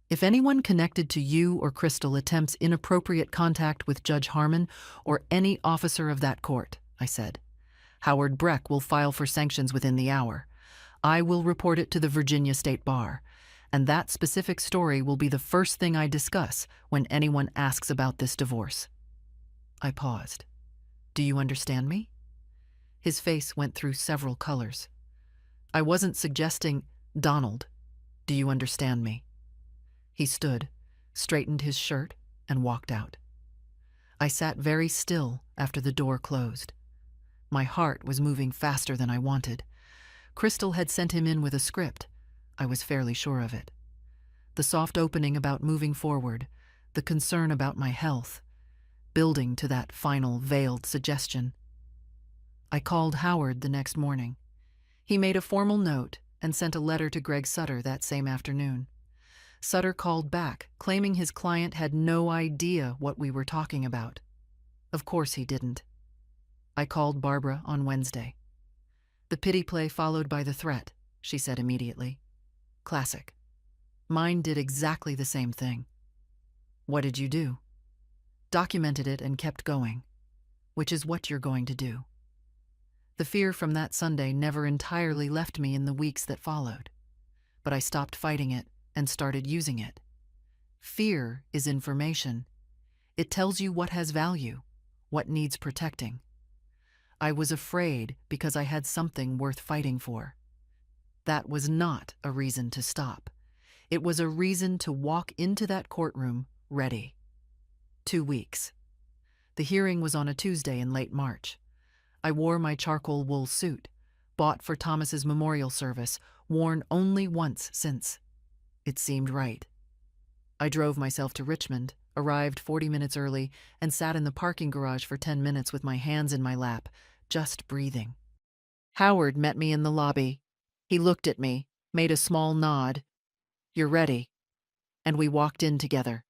"If anyone connected to you or Crystal attempts inappropriate contact with Judge Harmon or any officer of that court," I said, "Howard Breck will file for sanctions within the hour. I will report it to the Virginia State Bar, and that specific story will be the first thing I discuss when anyone asks about this divorce." I paused. "Do you understand me?" His face went through several colors. "I wasn't suggesting—" "Donald, do you understand me?" He stood, straightened his shirt, and walked out. I sat very still after the door closed. My heart was moving faster than I wanted. Crystal had sent him in with a script. I was fairly sure of it. The soft opening about moving forward, the concern about my health, building to that final veiled suggestion. I called Howard the next morning. He made a formal note and sent a letter to Greg Sutter that same afternoon. Sutter called back, claiming his client had no idea what we were talking about. Of course he didn't. I called Barbara on Wednesday. "The pity play followed by the threat," she said immediately. "Classic. Mine did exactly the same thing." "What did you do?" "Documented it and kept going, which is what you're going to do." The fear from that Sunday never entirely left me in the weeks that followed, but I stopped fighting it and started using it. Fear is information. It tells you what has value, what needs protecting. I was afraid because I had something worth fighting for. That was not a reason to stop. It was a reason to walk into that courtroom ready. 2 weeks. The hearing was on a Tuesday in late March. I wore my charcoal wool suit, bought for Thomas's memorial service, worn only once since. It seemed right. I drove myself to Richmond, arrived 40 minutes early, and sat in the parking garage for 10 minutes with my hands in my lap, just breathing. Howard met me in the lobby. He looked at me, made a small nod. "You're ready." And we walked in together.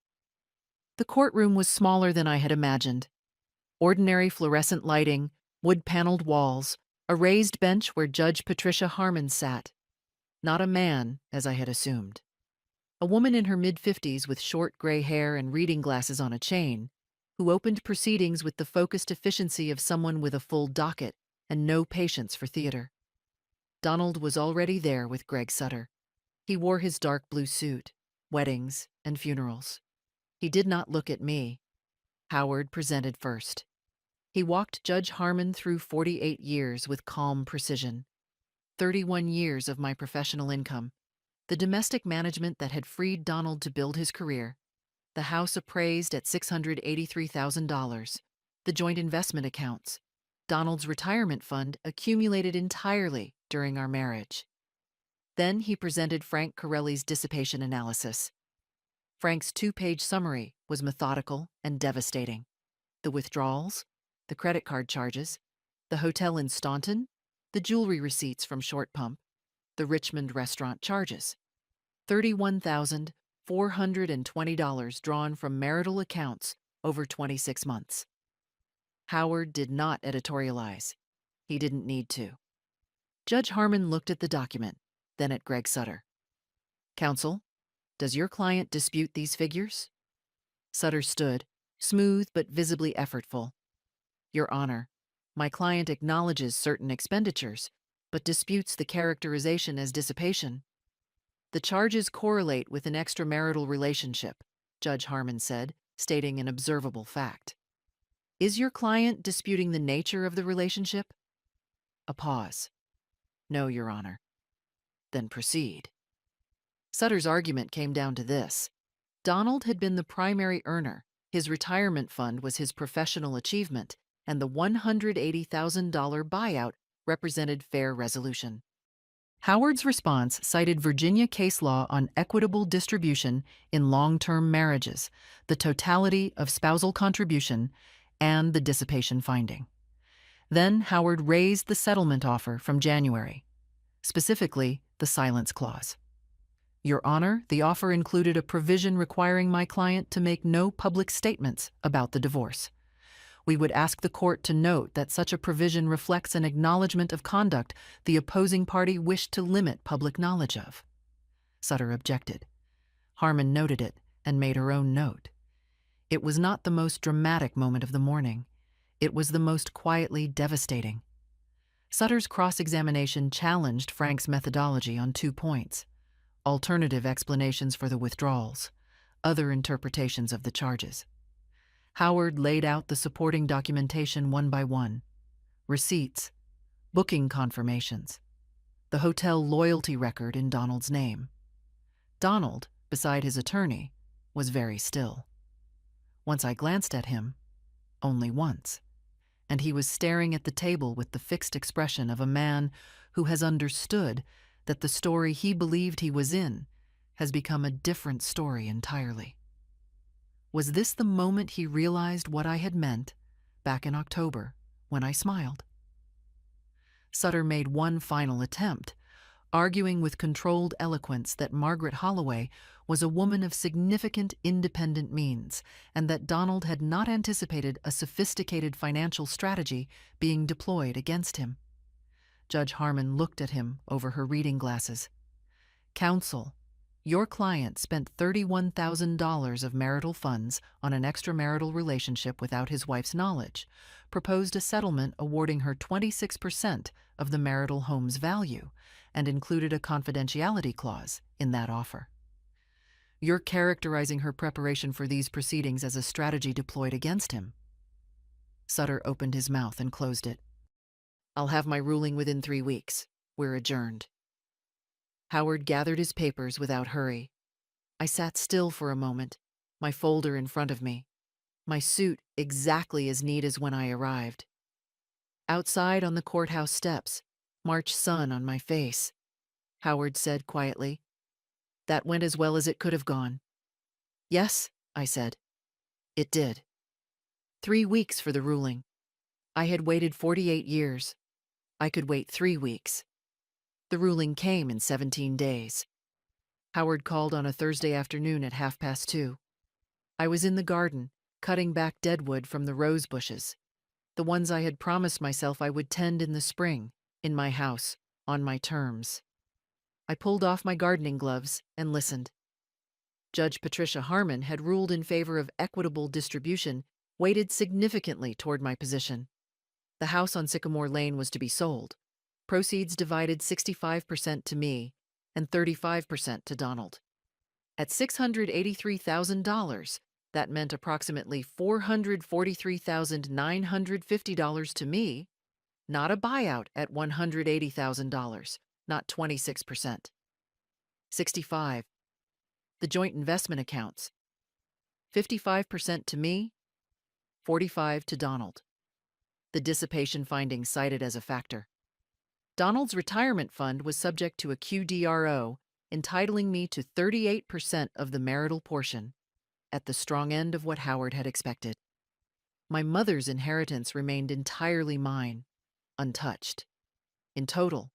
The courtroom was smaller than I had imagined. Ordinary fluorescent lighting, wood-paneled walls, a raised bench where Judge Patricia Harmon sat. Not a man, as I had assumed. A woman in her mid-50s with short gray hair and reading glasses on a chain, who opened proceedings with the focused efficiency of someone with a full docket and no patience for theater. Donald was already there with Greg Sutter. He wore his dark blue suit, weddings and funerals. He did not look at me. Howard presented first. He walked Judge Harmon through 48 years with calm precision. 31 years of my professional income, the domestic management that had freed Donald to build his career, the house appraised at $683,000, the joint investment accounts, Donald's retirement fund accumulated entirely during our marriage. Then he presented Frank Corelli's dissipation analysis. Frank's 2-page summary was methodical and devastating. The withdrawals, the credit card charges, the hotel in Staunton, the jewelry receipts from Short Pump, the Richmond restaurant charges. $31,420 drawn from marital accounts over 26 months. Howard did not editorialize. He didn't need to. Judge Harmon looked at the document, then at Greg Sutter. "Counsel, does your client dispute these figures?" Sutter stood, smooth but visibly effortful. "Your Honor, my client acknowledges certain expenditures, but disputes the characterization as dissipation." "The charges correlate with an extramarital relationship," Judge Harmon said, stating an observable fact. "Is your client disputing the nature of the relationship?" A pause. "No, Your Honor." "Then proceed." Sutter's argument came down to this. Donald had been the primary earner, his retirement fund was his professional achievement, and the $180,000 buyout represented fair resolution. Howard's response cited Virginia case law on equitable distribution in long-term marriages, the totality of spousal contribution, and the dissipation finding. Then Howard raised the settlement offer from January, specifically the silence clause. "Your Honor, the offer included a provision requiring my client to make no public statements about the divorce. We would ask the court to note that such a provision reflects an acknowledgement of conduct the opposing party wished to limit public knowledge of." Sutter objected. Harmon noted it and made her own note. It was not the most dramatic moment of the morning. It was the most quietly devastating. Sutter's cross-examination challenged Frank's methodology on 2 points: alternative explanations for the withdrawals, other interpretations of the charges. Howard laid out the supporting documentation one by one: receipts, booking confirmations, the hotel loyalty record in Donald's name. Donald, beside his attorney, was very still. Once I glanced at him, only once, and he was staring at the table with the fixed expression of a man who has understood that the story he believed he was in has become a different story entirely. Was this the moment he realized what I had meant back in October when I smiled? Sutter made one final attempt, arguing with controlled eloquence that Margaret Holloway was a woman of significant independent means and that Donald had not anticipated a sophisticated financial strategy being deployed against him. Judge Harmon looked at him over her reading glasses. "Counsel, your client spent $31,000 of marital funds on an extramarital relationship without his wife's knowledge, proposed a settlement awarding her 26% of the marital home's value, and included a confidentiality clause in that offer. You're characterizing her preparation for these proceedings as a strategy deployed against him. Sutter opened his mouth and closed it. I'll have my ruling within 3 weeks. We're adjourned. Howard gathered his papers without hurry. I sat still for a moment, my folder in front of me, my suit exactly as neat as when I arrived. Outside on the courthouse steps, March sun on my face. Howard said quietly, "That went as well as it could have gone." "Yes," I said. "It did." 3 weeks for the ruling. I had waited 48 years. I could wait 3 weeks. The ruling came in 17 days. Howard called on a Thursday afternoon at 2:30. I was in the garden, cutting back deadwood from the rose bushes, the ones I had promised myself I would tend in the spring, in my house, on my terms. I pulled off my gardening gloves and listened. Judge Patricia Harmon had ruled in favor of equitable distribution, weighted significantly toward my position. The house on Sycamore Lane was to be sold. Proceeds divided 65% to me and 35% to Donald. At $683,000, that meant approximately $443,950 to me, not a buyout at $180,000, not 26%. 65. The joint investment accounts. 55% to me, 45 to Donald. The dissipation finding cited as a factor. Donald's retirement fund was subject to a QDRO, entitling me to 38% of the marital portion, at the strong end of what Howard had expected. My mother's inheritance remained entirely mine, untouched. In total,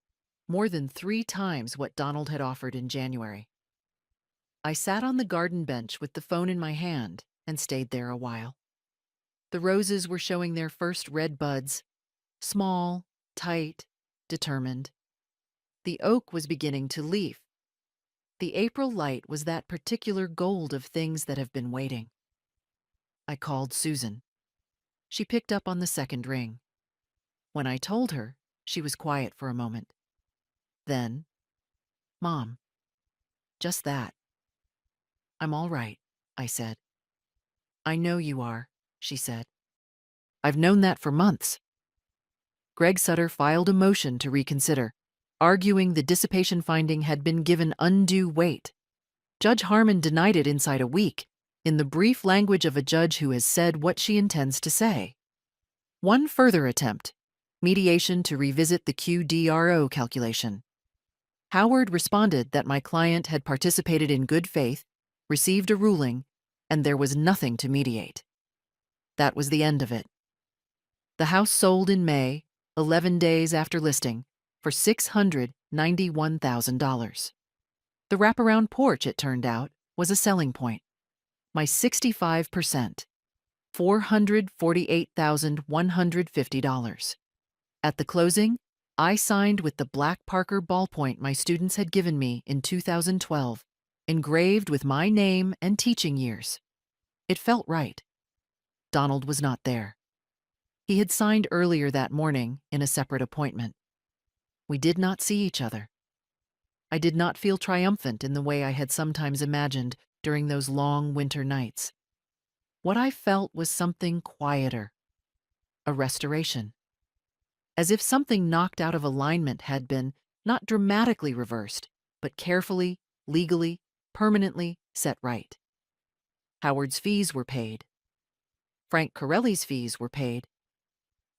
more than 3 times what Donald had offered in January. I sat on the garden bench with the phone in my hand and stayed there a while. The roses were showing their first red buds, small, tight, determined. The oak was beginning to leaf. The April light was that particular gold of things that have been waiting. I called Susan. She picked up on the second ring. When I told her, she was quiet for a moment. Then, "Mom, just that." "I'm all right," I said. "I know you are," she said. "I've known that for months." Greg Sutter filed a motion to reconsider, arguing the dissipation finding had been given undue weight. Judge Harmon denied it inside a week, in the brief language of a judge who has said what she intends to say. One further attempt, mediation to revisit the QDRO calculation. Howard responded that my client had participated in good faith, received a ruling, and there was nothing to mediate. That was the end of it. The house sold in May, 11 days after listing, for $691,000. The wraparound porch, it turned out, was a selling point. My 65%, $448,150. At the closing, I signed with the black Parker ballpoint my students had given me in 2012, engraved with my name and teaching years. It felt right. Donald was not there. He had signed earlier that morning in a separate appointment. We did not see each other. I did not feel triumphant in the way I had sometimes imagined during those long winter nights. What I felt was something quieter, a restoration. As if something knocked out of alignment had been, not dramatically reversed, but carefully, legally, permanently set right. Howard's fees were paid. Frank Corelli's fees were paid.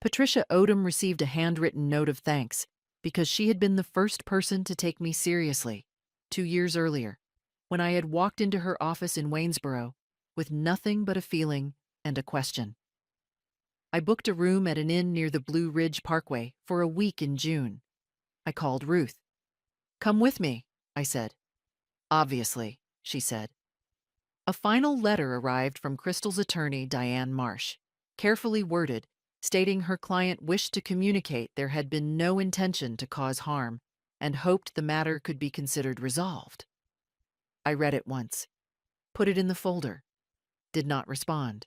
Patricia Odom received a handwritten note of thanks because she had been the first person to take me seriously 2 years earlier, when I had walked into her office in Waynesboro with nothing but a feeling and a question. I booked a room at an inn near the Blue Ridge Parkway for a week in June. I called Ruth. "Come with me," I said. "Obviously," she said. A final letter arrived from Crystal's attorney, Diane Marsh, carefully worded, stating her client wished to communicate there had been no intention to cause harm and hoped the matter could be considered resolved. I read it once, put it in the folder, did not respond.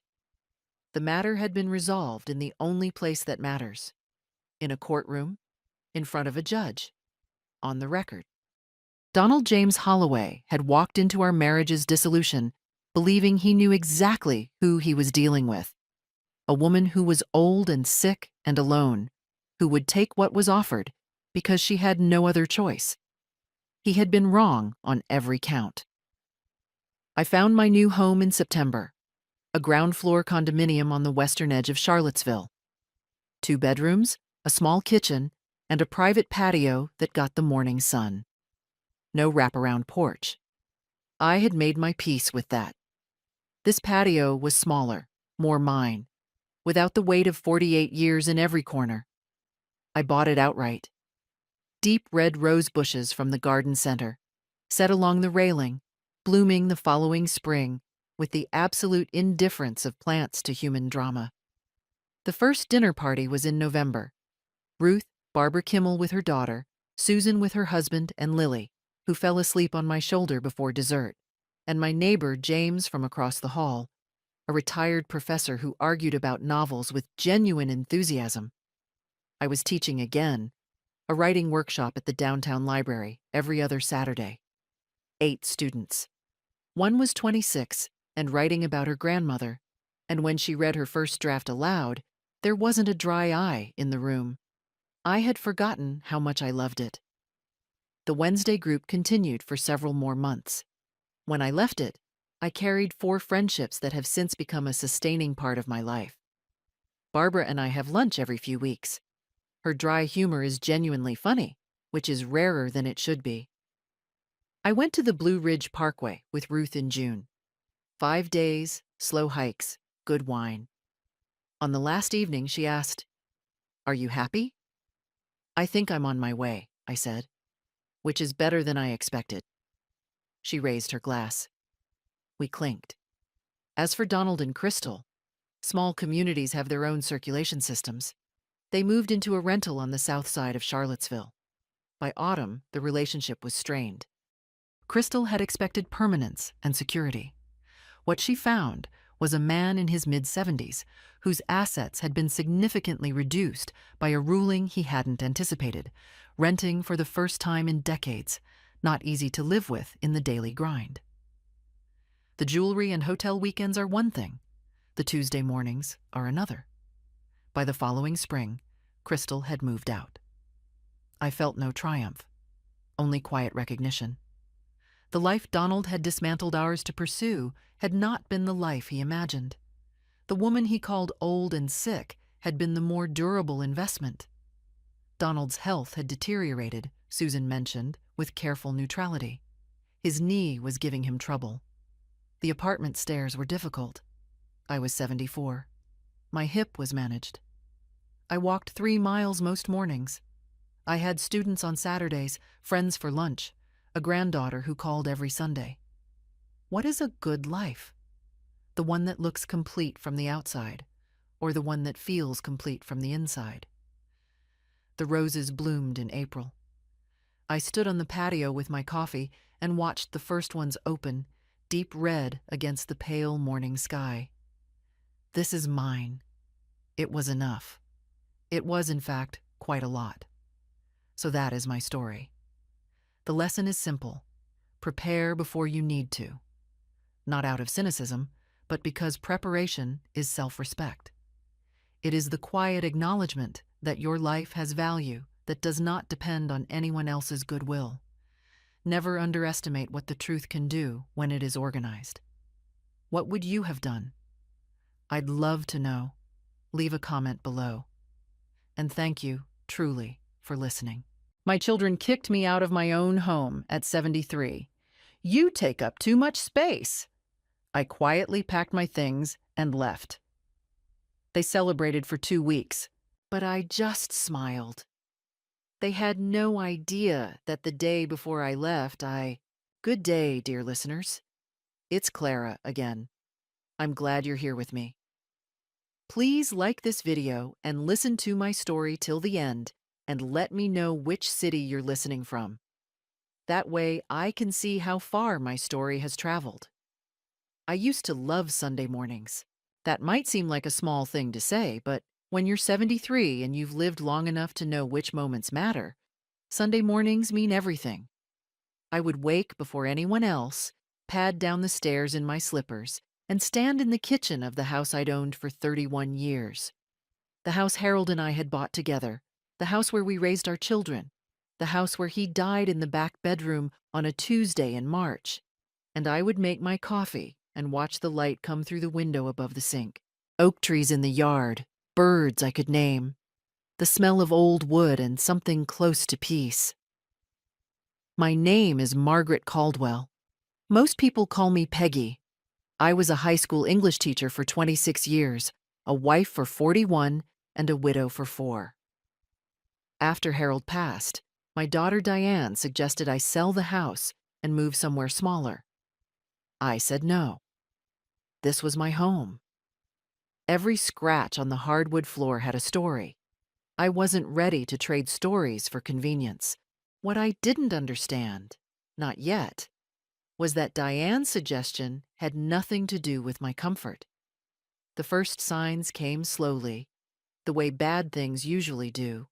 The matter had been resolved in the only place that matters, in a courtroom, in front of a judge, on the record. Donald James Holloway had walked into our marriage's dissolution, believing he knew exactly who he was dealing with. A woman who was old and sick and alone, who would take what was offered because she had no other choice. He had been wrong on every count. I found my new home in September, a ground-floor condominium on the western edge of Charlottesville. 2 bedrooms, a small kitchen, and a private patio that got the morning sun. No wraparound porch. I had made my peace with that. This patio was smaller, more mine, without the weight of 48 years in every corner. I bought it outright. Deep red rose bushes from the garden center, set along the railing, blooming the following spring with the absolute indifference of plants to human drama. The first dinner party was in November. Ruth, Barbara Kimmel with her daughter, Susan with her husband, and Lily, who fell asleep on my shoulder before dessert, and my neighbor James from across the hall, a retired professor who argued about novels with genuine enthusiasm. I was teaching again, a writing workshop at the downtown library every other Saturday. 8 students. One was 26 and writing about her grandmother, and when she read her first draft aloud, there wasn't a dry eye in the room. I had forgotten how much I loved it. The Wednesday group continued for several more months. When I left it, I carried 4 friendships that have since become a sustaining part of my life. Barbara and I have lunch every few weeks. Her dry humor is genuinely funny, which is rarer than it should be. I went to the Blue Ridge Parkway with Ruth in June. 5 days, slow hikes, good wine. On the last evening, she asked, "Are you happy?" "I think I'm on my way," I said, "which is better than I expected." She raised her glass. We clinked. As for Donald and Crystal, small communities have their own circulation systems. They moved into a rental on the south side of Charlottesville. By autumn, the relationship was strained. Crystal had expected permanence and security. What she found was a man in his mid-70s whose assets had been significantly reduced by a ruling he hadn't anticipated, renting for the first time in decades, not easy to live with in the daily grind. The jewelry and hotel weekends are one thing. The Tuesday mornings are another. By the following spring, Crystal had moved out. I felt no triumph, only quiet recognition. The life Donald had dismantled ours to pursue had not been the life he imagined. The woman he called old and sick had been the more durable investment. Donald's health had deteriorated, Susan mentioned, with careful neutrality. His knee was giving him trouble. The apartment stairs were difficult. I was 74. My hip was managed. I walked 3 miles most mornings. I had students on Saturdays, friends for lunch, a granddaughter who called every Sunday. What is a good life? The one that looks complete from the outside, or the one that feels complete from the inside? The roses bloomed in April. I stood on the patio with my coffee and watched the first ones open, deep red against the pale morning sky. This is mine. It was enough. It was, in fact, quite a lot. So that is my story. The lesson is simple. Prepare before you need to. Not out of cynicism, but because preparation is self-respect. It is the quiet acknowledgement that your life has value that does not depend on anyone else's goodwill. Never underestimate what the truth can do when it is organized. What would you have done? I'd love to know. Leave a comment below. And thank you, truly, for listening. My children kicked me out of my own home at 73. "You take up too much space." I quietly packed my things and left. They celebrated for 2 weeks, but I just smiled. They had no idea that the day before I left, Good day, dear listeners. It's Clara again. I'm glad you're here with me. Please like this video and listen to my story till the end, and let me know which city you're listening from. That way I can see how far my story has traveled. I used to love Sunday mornings. That might seem like a small thing to say, but when you're 73 and you've lived long enough to know which moments matter, Sunday mornings mean everything. I would wake before anyone else, pad down the stairs in my slippers, and stand in the kitchen of the house I'd owned for 31 years. The house Harold and I had bought together, the house where we raised our children, the house where he died in the back bedroom on a Tuesday in March. And I would make my coffee and watch the light come through the window above the sink. Oak trees in the yard, birds I could name, the smell of old wood and something close to peace. My name is Margaret Caldwell. Most people call me Peggy. I was a high school English teacher for 26 years, a wife for 41, and a widow for 4. After Harold passed, my daughter Diane suggested I sell the house and move somewhere smaller. I said no. This was my home. Every scratch on the hardwood floor had a story. I wasn't ready to trade stories for convenience. What I didn't understand, not yet, was that Diane's suggestion had nothing to do with my comfort. The first signs came slowly, the way bad things usually do.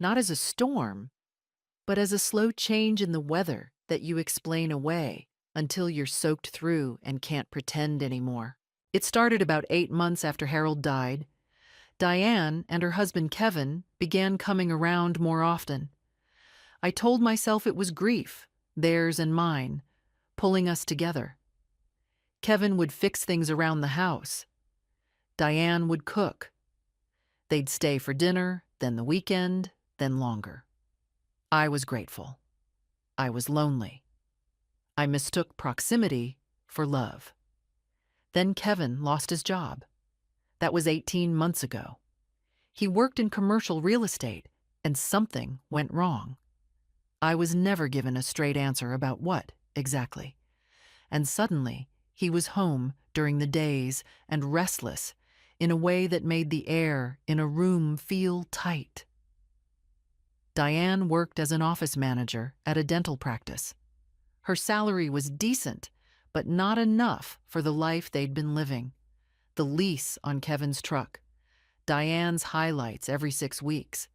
Not as a storm, but as a slow change in the weather that you explain away until you're soaked through and can't pretend anymore. It started about 8 months after Harold died. Diane and her husband Kevin began coming around more often. I told myself it was grief, theirs and mine, pulling us together. Kevin would fix things around the house. Diane would cook. They'd stay for dinner, then the weekend, then longer. I was grateful. I was lonely. I mistook proximity for love. Then Kevin lost his job. That was 18 months ago. He worked in commercial real estate, and something went wrong. I was never given a straight answer about what exactly. And suddenly, he was home during the days and restless in a way that made the air in a room feel tight. Diane worked as an office manager at a dental practice. Her salary was decent, but not enough for the life they'd been living. The lease on Kevin's truck, Diane's highlights every 6 weeks,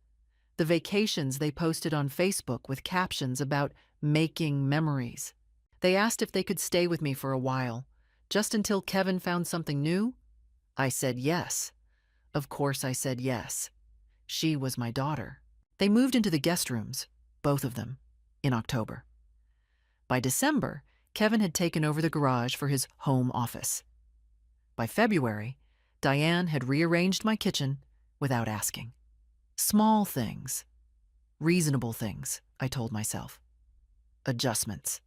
the vacations they posted on Facebook with captions about making memories. They asked if they could stay with me for a while, just until Kevin found something new. I said yes. Of course I said yes. She was my daughter. They moved into the guest rooms, both of them, in October. By December, Kevin had taken over the garage for his home office. By February, Diane had rearranged my kitchen without asking. Small things. Reasonable things, I told myself. Adjustments.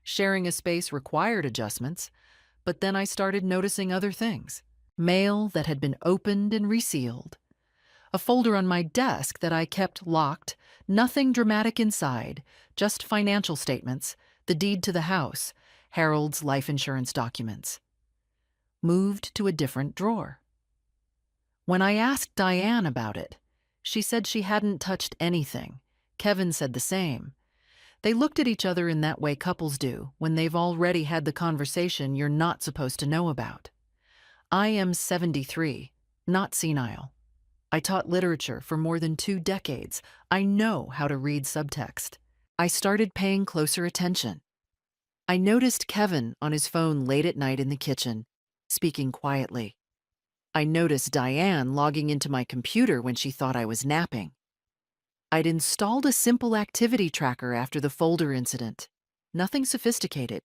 Sharing a space required adjustments, but then I started noticing other things. Mail that had been opened and resealed. A folder on my desk that I kept locked, nothing dramatic inside, just financial statements, the deed to the house, Harold's life insurance documents. Moved to a different drawer. When I asked Diane about it, she said she hadn't touched anything. Kevin said the same. They looked at each other in that way couples do when they've already had the conversation you're not supposed to know about. I am 73, not senile. I taught literature for more than 2 decades. I know how to read subtext. I started paying closer attention. I noticed Kevin on his phone late at night in the kitchen, speaking quietly. I noticed Diane logging into my computer when she thought I was napping. I'd installed a simple activity tracker after the folder incident. Nothing sophisticated,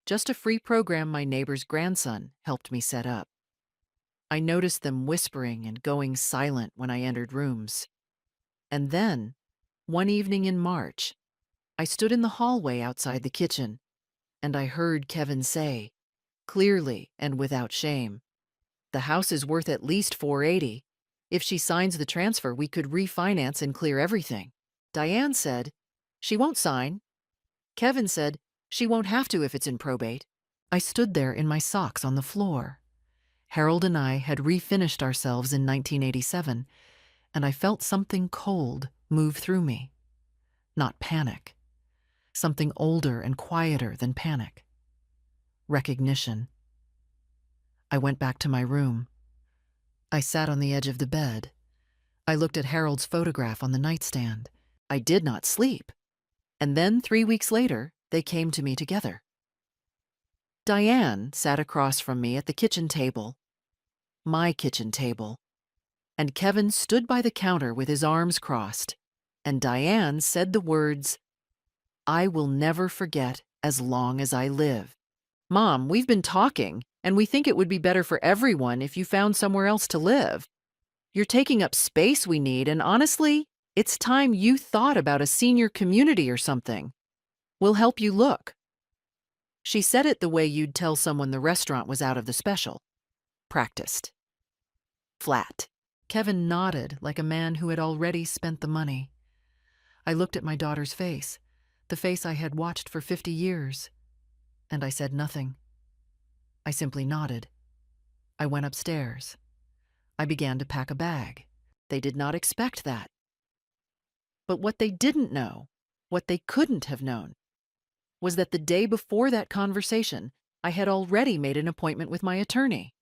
just a free program my neighbor's grandson helped me set up. I noticed them whispering and going silent when I entered rooms. And then, one evening in March, I stood in the hallway outside the kitchen, and I heard Kevin say, clearly and without shame, "The house is worth at least $480. If she signs the transfer, we could refinance and clear everything." Diane said, "She won't sign." Kevin said, "She won't have to if it's in probate." I stood there in my socks on the floor. Harold and I had refinished ourselves in 1987, and I felt something cold move through me. Not panic. Something older and quieter than panic. Recognition. I went back to my room. I sat on the edge of the bed. I looked at Harold's photograph on the nightstand. I did not sleep. And then 3 weeks later, they came to me together. Diane sat across from me at the kitchen table, my kitchen table, and Kevin stood by the counter with his arms crossed, and Diane said the words, "I will never forget as long as I live." "Mom, we've been talking, and we think it would be better for everyone if you found somewhere else to live. You're taking up space we need, and honestly, it's time you thought about a senior community or something. We'll help you look." She said it the way you'd tell someone the restaurant was out of the special. Practiced. Flat. Kevin nodded like a man who had already spent the money. I looked at my daughter's face, the face I had watched for 50 years, and I said nothing. I simply nodded. I went upstairs. I began to pack a bag. They did not expect that. But what they didn't know, what they couldn't have known, was that the day before that conversation, I had already made an appointment with my attorney.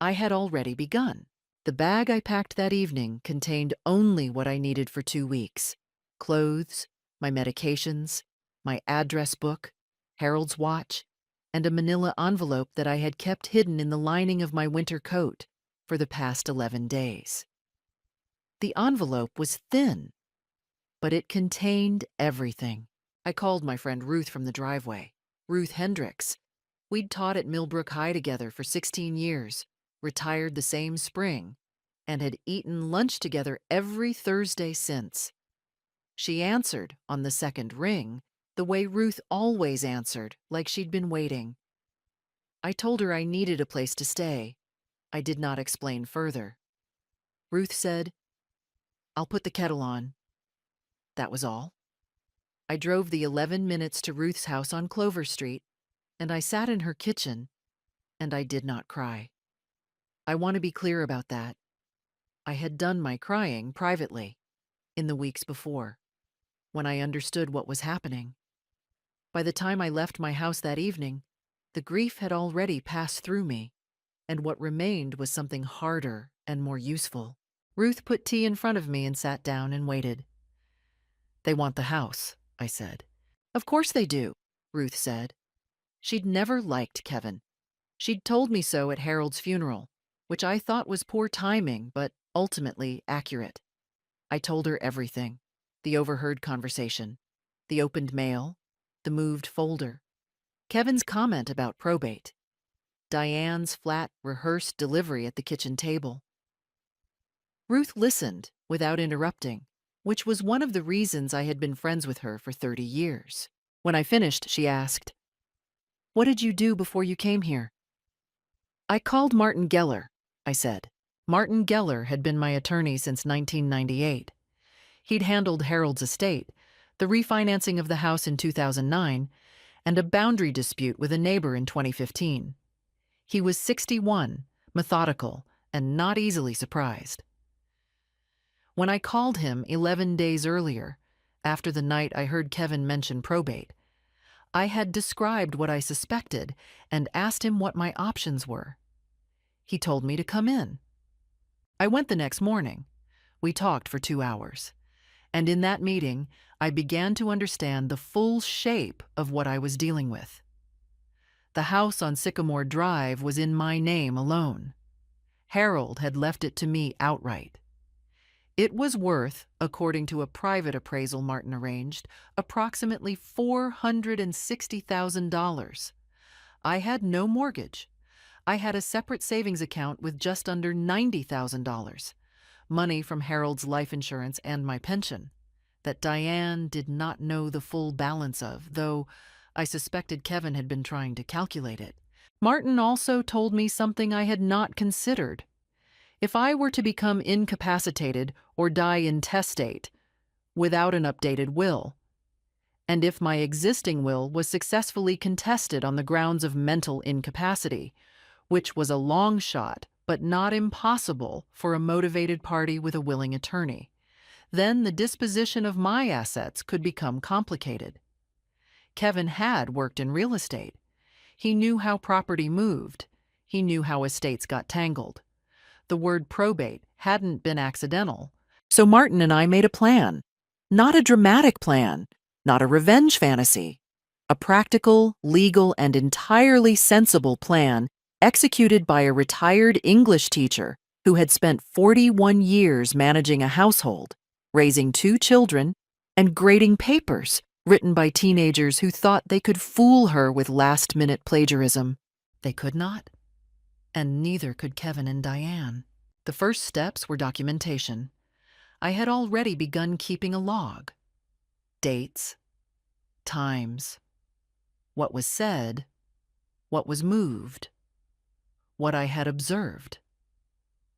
I had already begun. The bag I packed that evening contained only what I needed for 2 weeks: clothes, my medications, my address book, Harold's watch, and a manila envelope that I had kept hidden in the lining of my winter coat for the past 11 days. The envelope was thin, but it contained everything. I called my friend Ruth from the driveway. Ruth Hendricks. We'd taught at Millbrook High together for 16 years, retired the same spring, and had eaten lunch together every Thursday since. She answered on the second ring the way Ruth always answered, like she'd been waiting. I told her I needed a place to stay. I did not explain further. Ruth said, "I'll put the kettle on." That was all. I drove the 11 minutes to Ruth's house on Clover Street, and I sat in her kitchen, and I did not cry. I want to be clear about that. I had done my crying privately, in the weeks before, when I understood what was happening. By the time I left my house that evening, the grief had already passed through me, and what remained was something harder and more useful. Ruth put tea in front of me and sat down and waited. "They want the house," I said. "Of course they do," Ruth said. She'd never liked Kevin. She'd told me so at Harold's funeral, which I thought was poor timing, but ultimately accurate. I told her everything: the overheard conversation, the opened mail, the moved folder, Kevin's comment about probate, Diane's flat, rehearsed delivery at the kitchen table. Ruth listened without interrupting, which was one of the reasons I had been friends with her for 30 years. When I finished, she asked, "What did you do before you came here?" "I called Martin Geller," I said. Martin Geller had been my attorney since 1998. He'd handled Harold's estate, the refinancing of the house in 2009, and a boundary dispute with a neighbor in 2015. He was 61, methodical, and not easily surprised. When I called him 11 days earlier, after the night I heard Kevin mention probate, I had described what I suspected and asked him what my options were. He told me to come in. I went the next morning. We talked for 2 hours. And in that meeting, I began to understand the full shape of what I was dealing with. The house on Sycamore Drive was in my name alone. Harold had left it to me outright. It was worth, according to a private appraisal Martin arranged, approximately $460,000. I had no mortgage. I had a separate savings account with just under $90,000, money from Harold's life insurance and my pension, that Diane did not know the full balance of, though I suspected Kevin had been trying to calculate it. Martin also told me something I had not considered. If I were to become incapacitated or die intestate, without an updated will, and if my existing will was successfully contested on the grounds of mental incapacity, which was a long shot but not impossible for a motivated party with a willing attorney, then the disposition of my assets could become complicated. Kevin had worked in real estate. He knew how property moved. He knew how estates got tangled. The word probate hadn't been accidental. So Martin and I made a plan. Not a dramatic plan, not a revenge fantasy. A practical, legal, and entirely sensible plan executed by a retired English teacher who had spent 41 years managing a household, raising 2 children, and grading papers written by teenagers who thought they could fool her with last-minute plagiarism. They could not, and neither could Kevin and Diane. The first steps were documentation. I had already begun keeping a log. Dates, times, what was said, what was moved, what I had observed.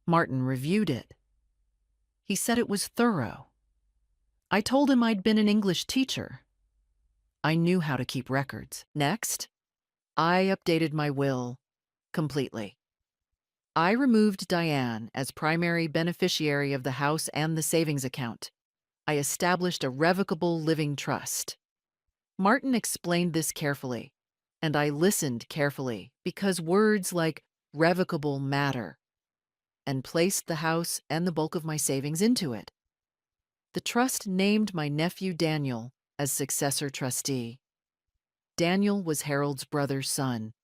Martin reviewed it. He said it was thorough. I told him I'd been an English teacher. I knew how to keep records. Next, I updated my will completely. I removed Diane as primary beneficiary of the house and the savings account. I established a revocable living trust. Martin explained this carefully, and I listened carefully because words like revocable matter, and placed the house and the bulk of my savings into it. The trust named my nephew Daniel as successor trustee. Daniel was Harold's brother's son,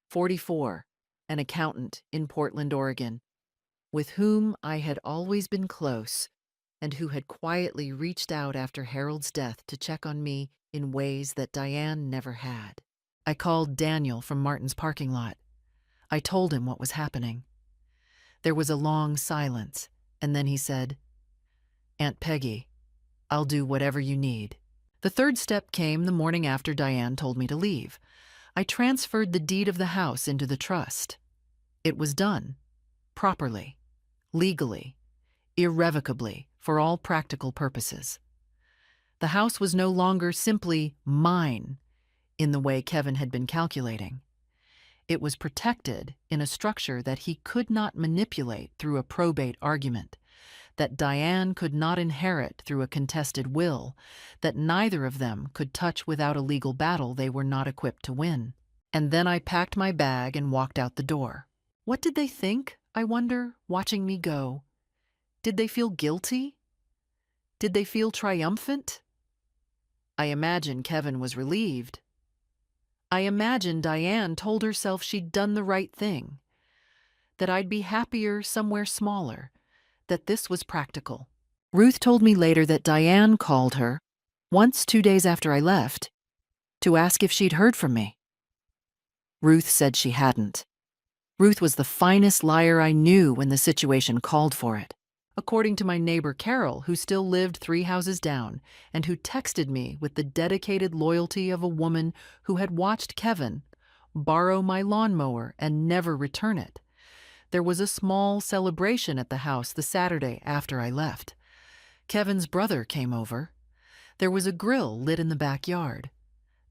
44, an accountant in Portland, Oregon, with whom I had always been close and who had quietly reached out after Harold's death to check on me in ways that Diane never had. I called Daniel from Martin's parking lot. I told him what was happening. There was a long silence, and then he said, "Aunt Peggy, I'll do whatever you need." The third step came the morning after Diane told me to leave. I transferred the deed of the house into the trust. It was done, properly, legally, irrevocably, for all practical purposes. The house was no longer simply mine in the way Kevin had been calculating. It was protected in a structure that he could not manipulate through a probate argument, that Diane could not inherit through a contested will, that neither of them could touch without a legal battle they were not equipped to win. And then I packed my bag and walked out the door. What did they think, I wonder, watching me go? Did they feel guilty? Did they feel triumphant? I imagine Kevin was relieved. I imagine Diane told herself she'd done the right thing, that I'd be happier somewhere smaller, that this was practical. Ruth told me later that Diane called her, once 2 days after I left, to ask if she'd heard from me. Ruth said she hadn't. Ruth was the finest liar I knew when the situation called for it. According to my neighbor Carol, who still lived 3 houses down, and who texted me with the dedicated loyalty of a woman who had watched Kevin borrow my lawnmower and never return it, there was a small celebration at the house the Saturday after I left. Kevin's brother came over. There was a grill lit in the backyard.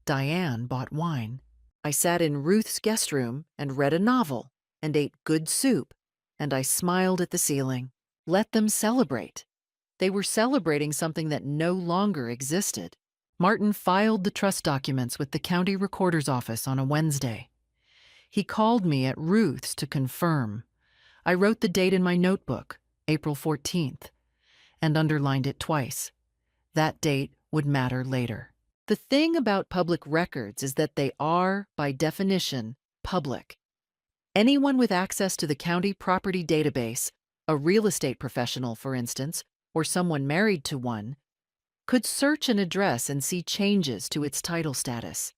Diane bought wine. I sat in Ruth's guest room and read a novel and ate good soup, and I smiled at the ceiling. Let them celebrate. They were celebrating something that no longer existed. Martin filed the trust documents with the county recorder's office on a Wednesday. He called me at Ruth's to confirm. I wrote the date in my notebook, April 14th, and underlined it twice. That date would matter later. The thing about public records is that they are, by definition, public. Anyone with access to the county property database, a real estate professional, for instance, or someone married to one, could search an address and see changes to its title status.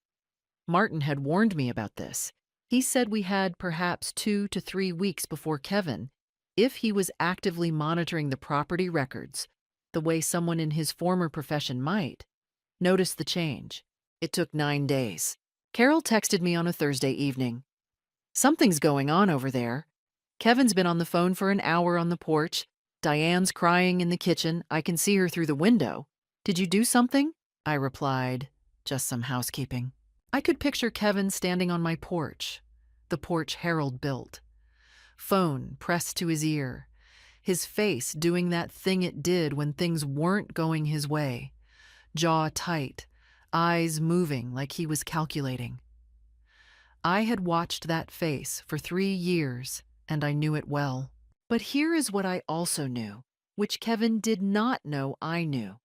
Martin had warned me about this. He said we had perhaps 2 to 3 weeks before Kevin, if he was actively monitoring the property records, the way someone in his former profession might, notice the change. It took 9 days. Carol texted me on a Thursday evening. "Something's going on over there. Kevin's been on the phone for an hour on the porch. Diane's crying in the kitchen. I can see her through the window. Did you do something?" I replied, "Just some housekeeping." I could picture Kevin standing on my porch, the porch Harold built, phone pressed to his ear, his face doing that thing it did when things weren't going his way, jaw tight, eyes moving like he was calculating. I had watched that face for 3 years, and I knew it well. But here is what I also knew, which Kevin did not know I knew.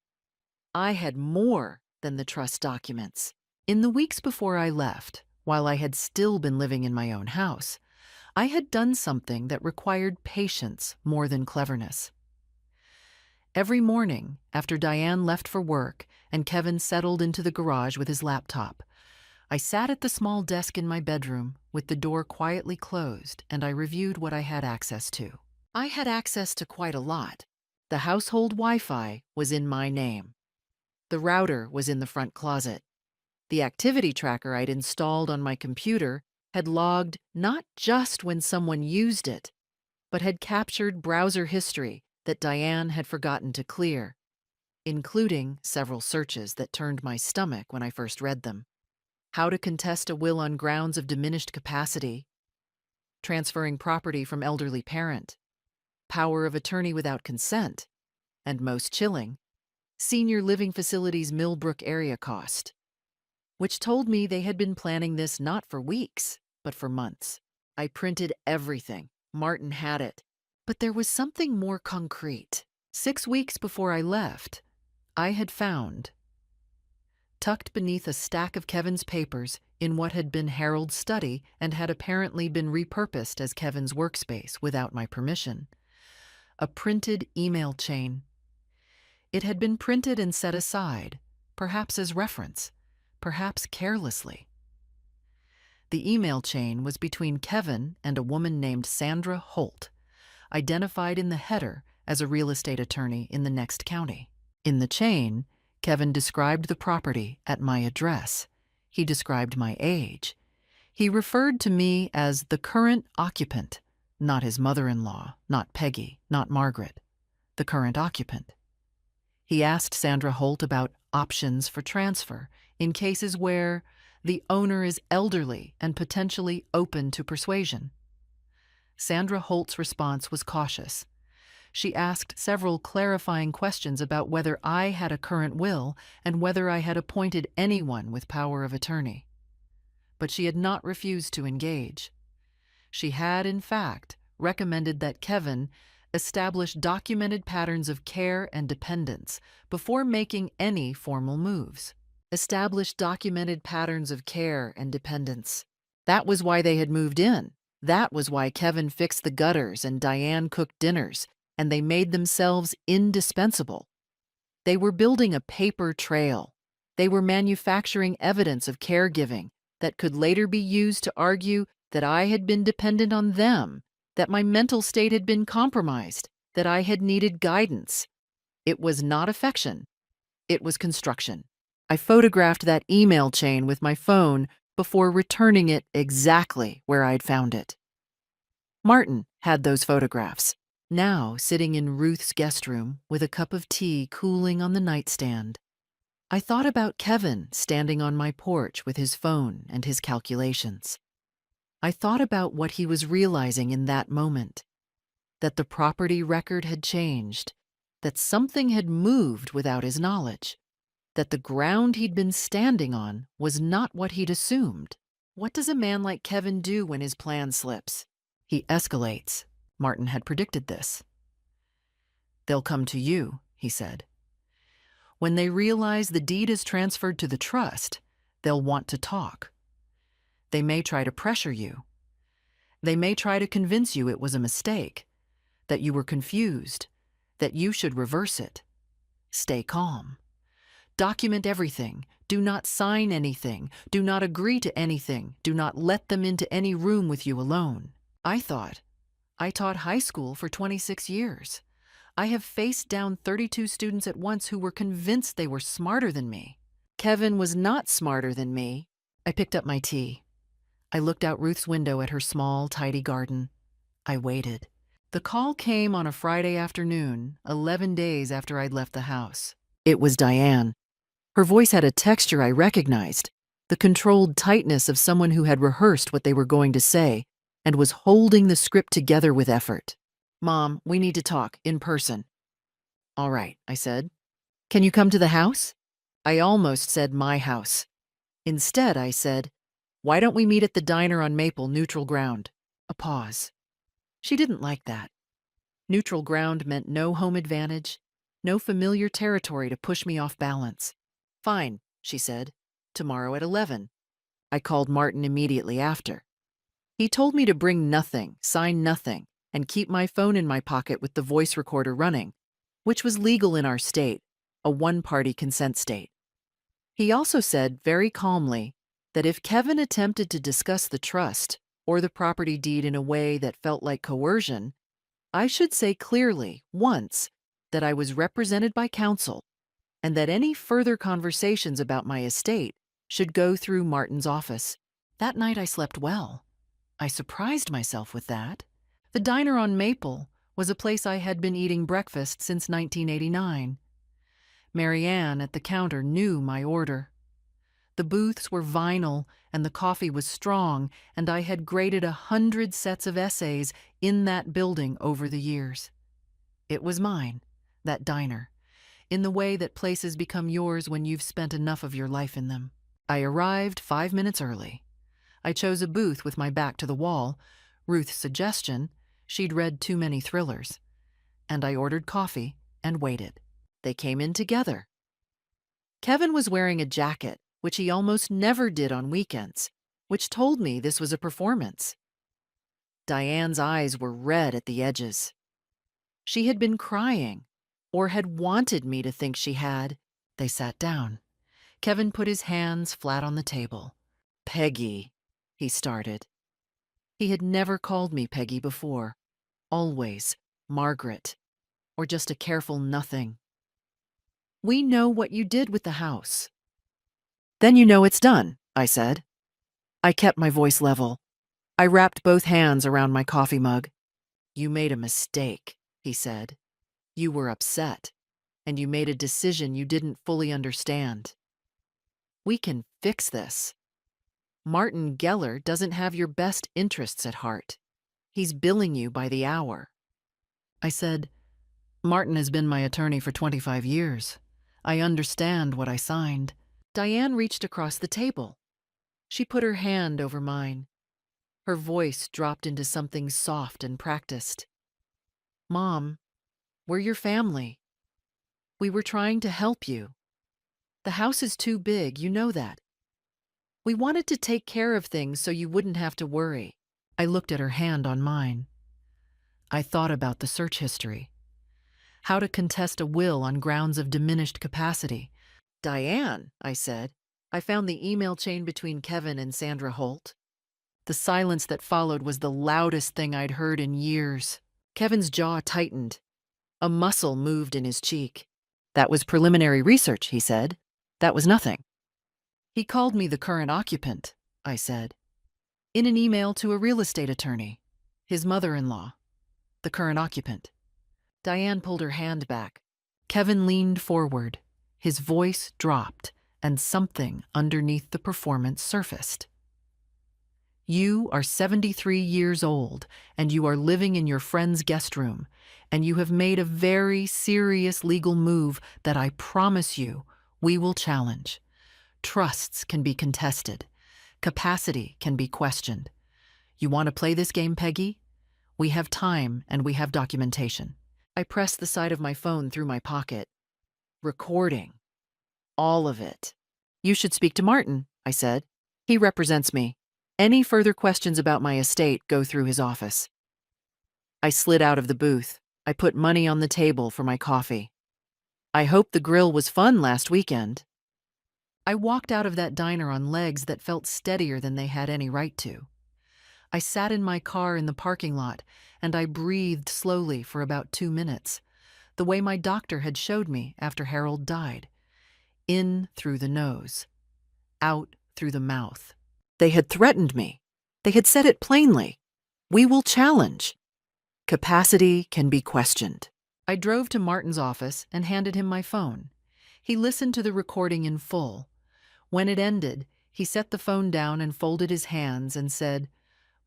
I had more than the trust documents. In the weeks before I left, while I had still been living in my own house, I had done something that required patience more than cleverness. Every morning, after Diane left for work and Kevin settled into the garage with his laptop, I sat at the small desk in my bedroom with the door quietly closed, and I reviewed what I had access to. I had access to quite a lot. The household Wi-Fi was in my name. The router was in the front closet. The activity tracker I'd installed on my computer had logged not just when someone used it, but had captured browser history that Diane had forgotten to clear, including several searches that turned my stomach when I first read them. How to contest a will on grounds of diminished capacity, transferring property from elderly parent, power of attorney without consent, and most chilling, senior living facilities Millbrook area cost, which told me they had been planning this not for weeks, but for months. I printed everything. Martin had it. But there was something more concrete. 6 weeks before I left, I had found, tucked beneath a stack of Kevin's papers in what had been Harold's study and had apparently been repurposed as Kevin's workspace without my permission, a printed email chain. It had been printed and set aside, perhaps as reference, perhaps carelessly. The email chain was between Kevin and a woman named Sandra Holt, identified in the header as a real estate attorney in the next county. In the chain, Kevin described the property at my address. He described my age. He referred to me as the current occupant, not his mother-in-law, not Peggy, not Margaret, the current occupant. He asked Sandra Holt about options for transfer in cases where the owner is elderly and potentially open to persuasion. Sandra Holt's response was cautious. She asked several clarifying questions about whether I had a current will and whether I had appointed anyone with power of attorney. But she had not refused to engage. She had, in fact, recommended that Kevin establish documented patterns of care and dependence before making any formal moves. Establish documented patterns of care and dependence. That was why they had moved in. That was why Kevin fixed the gutters and Diane cooked dinners, and they made themselves indispensable. They were building a paper trail. They were manufacturing evidence of caregiving that could later be used to argue that I had been dependent on them, that my mental state had been compromised, that I had needed guidance. It was not affection. It was construction. I photographed that email chain with my phone before returning it exactly where I'd found it. Martin had those photographs, now sitting in Ruth's guest room with a cup of tea cooling on the nightstand. I thought about Kevin standing on my porch with his phone and his calculations. I thought about what he was realizing in that moment, that the property record had changed, that something had moved without his knowledge, that the ground he'd been standing on was not what he'd assumed. What does a man like Kevin do when his plan slips? He escalates. Martin had predicted this. They'll come to you, he said. When they realize the deed is transferred to the trust, they'll want to talk. They may try to pressure you. They may try to convince you it was a mistake, that you were confused, that you should reverse it. Stay calm. Document everything. Do not sign anything. Do not agree to anything. Do not let them into any room with you alone. I taught high school for 26 years. I have faced down 32 students at once who were convinced they were smarter than me. Kevin was not smarter than me. I picked up my tea. I looked out Ruth's window at her small, tidy garden. I waited. The call came on a Friday afternoon, 11 days after I'd left the house. It was Diane. Her voice had a texture I recognized, the controlled tightness of someone who had rehearsed what they were going to say and was holding the script together with effort. Mom, we need to talk, in person. All right, I said. Can you come to the house? I almost said my house. Instead, I said, why don't we meet at the diner on Maple, neutral ground? A pause. She didn't like that. Neutral ground meant no home advantage, no familiar territory to push me off balance. Fine, she said. Tomorrow at 11. I called Martin immediately after. He told me to bring nothing, sign nothing, and keep my phone in my pocket with the voice recorder running, which was legal in our state, a one-party consent state. He also said very calmly that if Kevin attempted to discuss the trust or the property deed in a way that felt like coercion, I should say clearly, once, that I was represented by counsel and that any further conversations about my estate should go through Martin's office. That night I slept well. I surprised myself with that. The diner on Maple was a place I had been eating breakfast since 1989. Marianne at the counter knew my order. The booths were vinyl and the coffee was strong, and I had graded 100 sets of essays in that building over the years. It was mine, that diner, in the way that places become yours when you've spent enough of your life in them. I arrived 5 minutes early. I chose a booth with my back to the wall, Ruth's suggestion, she'd read too many thrillers, and I ordered coffee and waited. They came in together. Kevin was wearing a jacket, which he almost never did on weekends, which told me this was a performance. Diane's eyes were red at the edges. She had been crying, or had wanted me to think she had. They sat down. Kevin put his hands flat on the table. "Peggy," he started. He had never called me Peggy before. Always Margaret, or just a careful nothing. "We know what you did with the house." "Then you know it's done," I said. I kept my voice level. I wrapped both hands around my coffee mug. "You made a mistake," he said. "You were upset, and you made a decision you didn't fully understand. We can fix this. Martin Geller doesn't have your best interests at heart. He's billing you by the hour." I said, "Martin has been my attorney for 25 years. I understand what I signed." Diane reached across the table. She put her hand over mine. Her voice dropped into something soft and practiced. "Mom, we're your family. We were trying to help you. The house is too big, you know that. We wanted to take care of things so you wouldn't have to worry." I looked at her hand on mine. I thought about the search history. How to contest a will on grounds of diminished capacity. "Diane," I said, "I found the email chain between Kevin and Sandra Holt." The silence that followed was the loudest thing I'd heard in years. Kevin's jaw tightened. A muscle moved in his cheek. "That was preliminary research," he said. "That was nothing." "He called me the current occupant," I said, "in an email to a real estate attorney, his mother-in-law, the current occupant." Diane pulled her hand back. Kevin leaned forward. His voice dropped, and something underneath the performance surfaced. "You are 73 years old, and you are living in your friend's guest room, and you have made a very serious legal move that I promise you we will challenge. Trusts can be contested. Capacity can be questioned. You want to play this game, Peggy? We have time and we have documentation." I pressed the side of my phone through my pocket. "Recording. All of it." "You should speak to Martin," I said. "He represents me. Any further questions about my estate go through his office." I slid out of the booth. I put money on the table for my coffee. I hope the grill was fun last weekend. I walked out of that diner on legs that felt steadier than they had any right to. I sat in my car in the parking lot, and I breathed slowly for about 2 minutes, the way my doctor had showed me after Harold died. In through the nose, out through the mouth. They had threatened me. They had said it plainly. We will challenge. Capacity can be questioned. I drove to Martin's office and handed him my phone. He listened to the recording in full. When it ended, he set the phone down and folded his hands and said,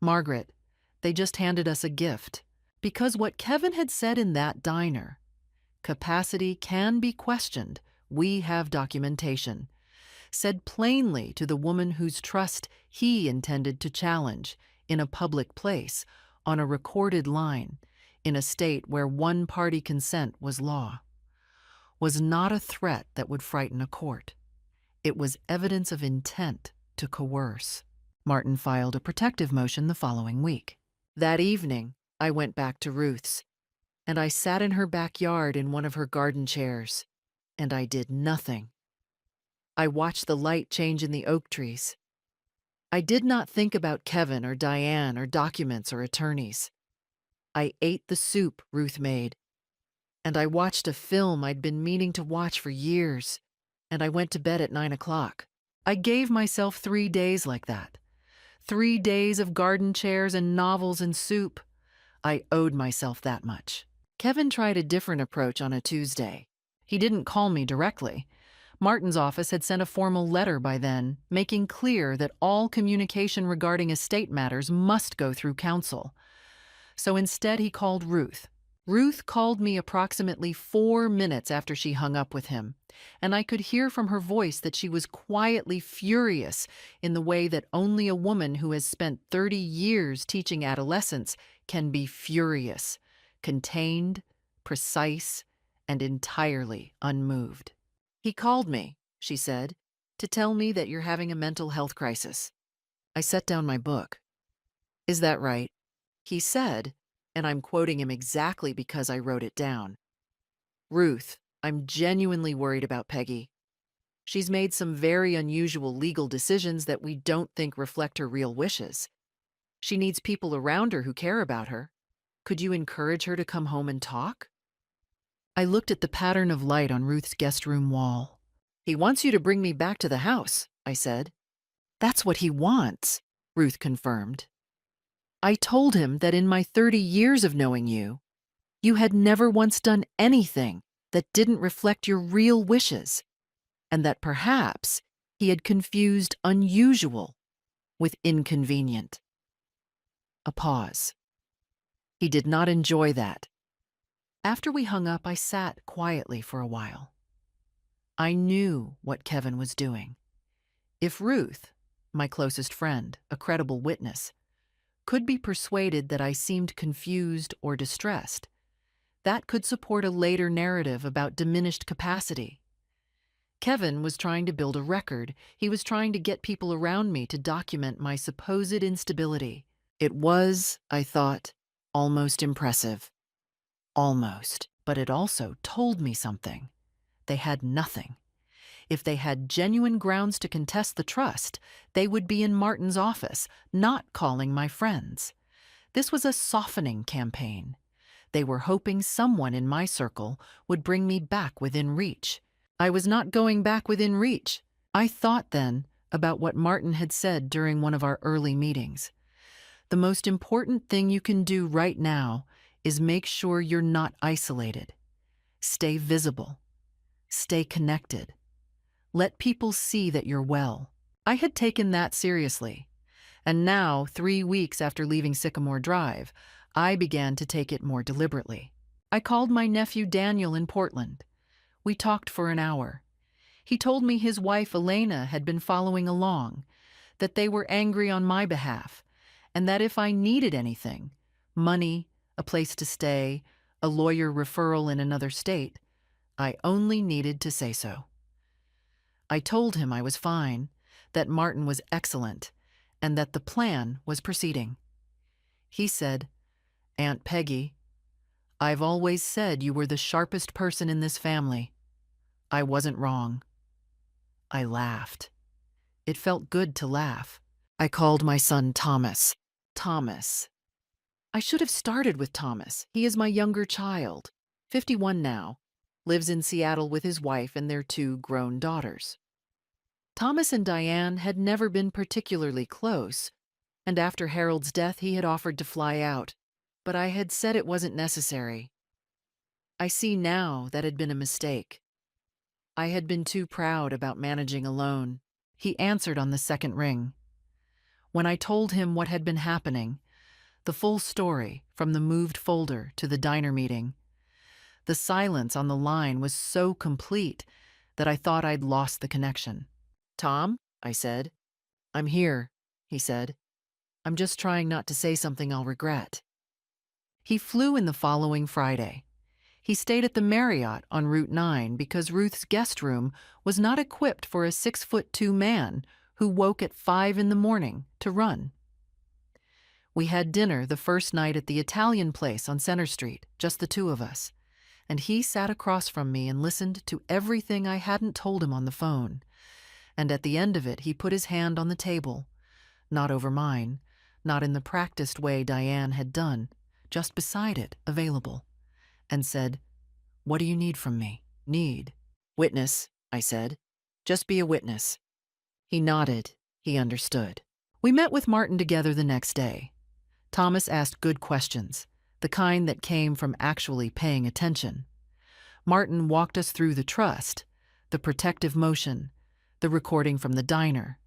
"Margaret, they just handed us a gift." Because what Kevin had said in that diner, capacity can be questioned, we have documentation, said plainly to the woman whose trust he intended to challenge in a public place, on a recorded line, in a state where one-party consent was law, was not a threat that would frighten a court. It was evidence of intent to coerce. Martin filed a protective motion the following week. That evening, I went back to Ruth's, and I sat in her backyard in one of her garden chairs, and I did nothing. I watched the light change in the oak trees. I did not think about Kevin or Diane or documents or attorneys. I ate the soup Ruth made, and I watched a film I'd been meaning to watch for years, and I went to bed at 9 o'clock. I gave myself 3 days like that. 3 days of garden chairs and novels and soup. I owed myself that much. Kevin tried a different approach on a Tuesday. He didn't call me directly. Martin's office had sent a formal letter by then, making clear that all communication regarding estate matters must go through counsel. So instead he called Ruth. Ruth called me approximately 4 minutes after she hung up with him, and I could hear from her voice that she was quietly furious in the way that only a woman who has spent 30 years teaching adolescents can be furious, contained, precise, and entirely unmoved. "He called me," she said, "to tell me that you're having a mental health crisis." I set down my book. "Is that right?" He said, and I'm quoting him exactly because I wrote it down. "Ruth, I'm genuinely worried about Peggy. She's made some very unusual legal decisions that we don't think reflect her real wishes. She needs people around her who care about her. Could you encourage her to come home and talk?" I looked at the pattern of light on Ruth's guest room wall. "He wants you to bring me back to the house," I said. "That's what he wants," Ruth confirmed. "I told him that in my 30 years of knowing you, you had never once done anything that didn't reflect your real wishes, and that perhaps he had confused unusual with inconvenient." A pause. He did not enjoy that. After we hung up, I sat quietly for a while. I knew what Kevin was doing. If Ruth, my closest friend, a credible witness, could be persuaded that I seemed confused or distressed, that could support a later narrative about diminished capacity. Kevin was trying to build a record. He was trying to get people around me to document my supposed instability. It was, I thought, almost impressive. Almost. But it also told me something. They had nothing. If they had genuine grounds to contest the trust, they would be in Martin's office, not calling my friends. This was a softening campaign. They were hoping someone in my circle would bring me back within reach. I was not going back within reach. I thought then about what Martin had said during one of our early meetings. The most important thing you can do right now is make sure you're not isolated. Stay visible. Stay connected. Let people see that you're well. I had taken that seriously, and now, 3 weeks after leaving Sycamore Drive, I began to take it more deliberately. I called my nephew Daniel in Portland. We talked for an hour. He told me his wife Elena had been following along, that they were angry on my behalf, and that if I needed anything, money, a place to stay, a lawyer referral in another state, I only needed to say so. I told him I was fine, that Martin was excellent, and that the plan was proceeding. He said, "Aunt Peggy, I've always said you were the sharpest person in this family. I wasn't wrong." I laughed. It felt good to laugh. I called my son Thomas. Thomas. I should have started with Thomas. He is my younger child, 51 now, lives in Seattle with his wife and their 2 grown daughters. Thomas and Diane had never been particularly close, and after Harold's death he had offered to fly out, but I had said it wasn't necessary. I see now that had been a mistake. I had been too proud about managing alone. He answered on the second ring. When I told him what had been happening, the full story from the moved folder to the diner meeting, the silence on the line was so complete that I thought I'd lost the connection. "Tom," I said. "I'm here," he said. "I'm just trying not to say something I'll regret." He flew in the following Friday. He stayed at the Marriott on Route 9 because Ruth's guest room was not equipped for a 6'2" man who woke at 5 in the morning to run. We had dinner the first night at the Italian place on Center Street, just the two of us, and he sat across from me and listened to everything I hadn't told him on the phone. And at the end of it, he put his hand on the table, not over mine, not in the practiced way Diane had done, just beside it, available, and said, "What do you need from me?" "Need? Witness," I said. "Just be a witness." He nodded. He understood. We met with Martin together the next day. Thomas asked good questions, the kind that came from actually paying attention. Martin walked us through the trust, the protective motion, the recording from the diner,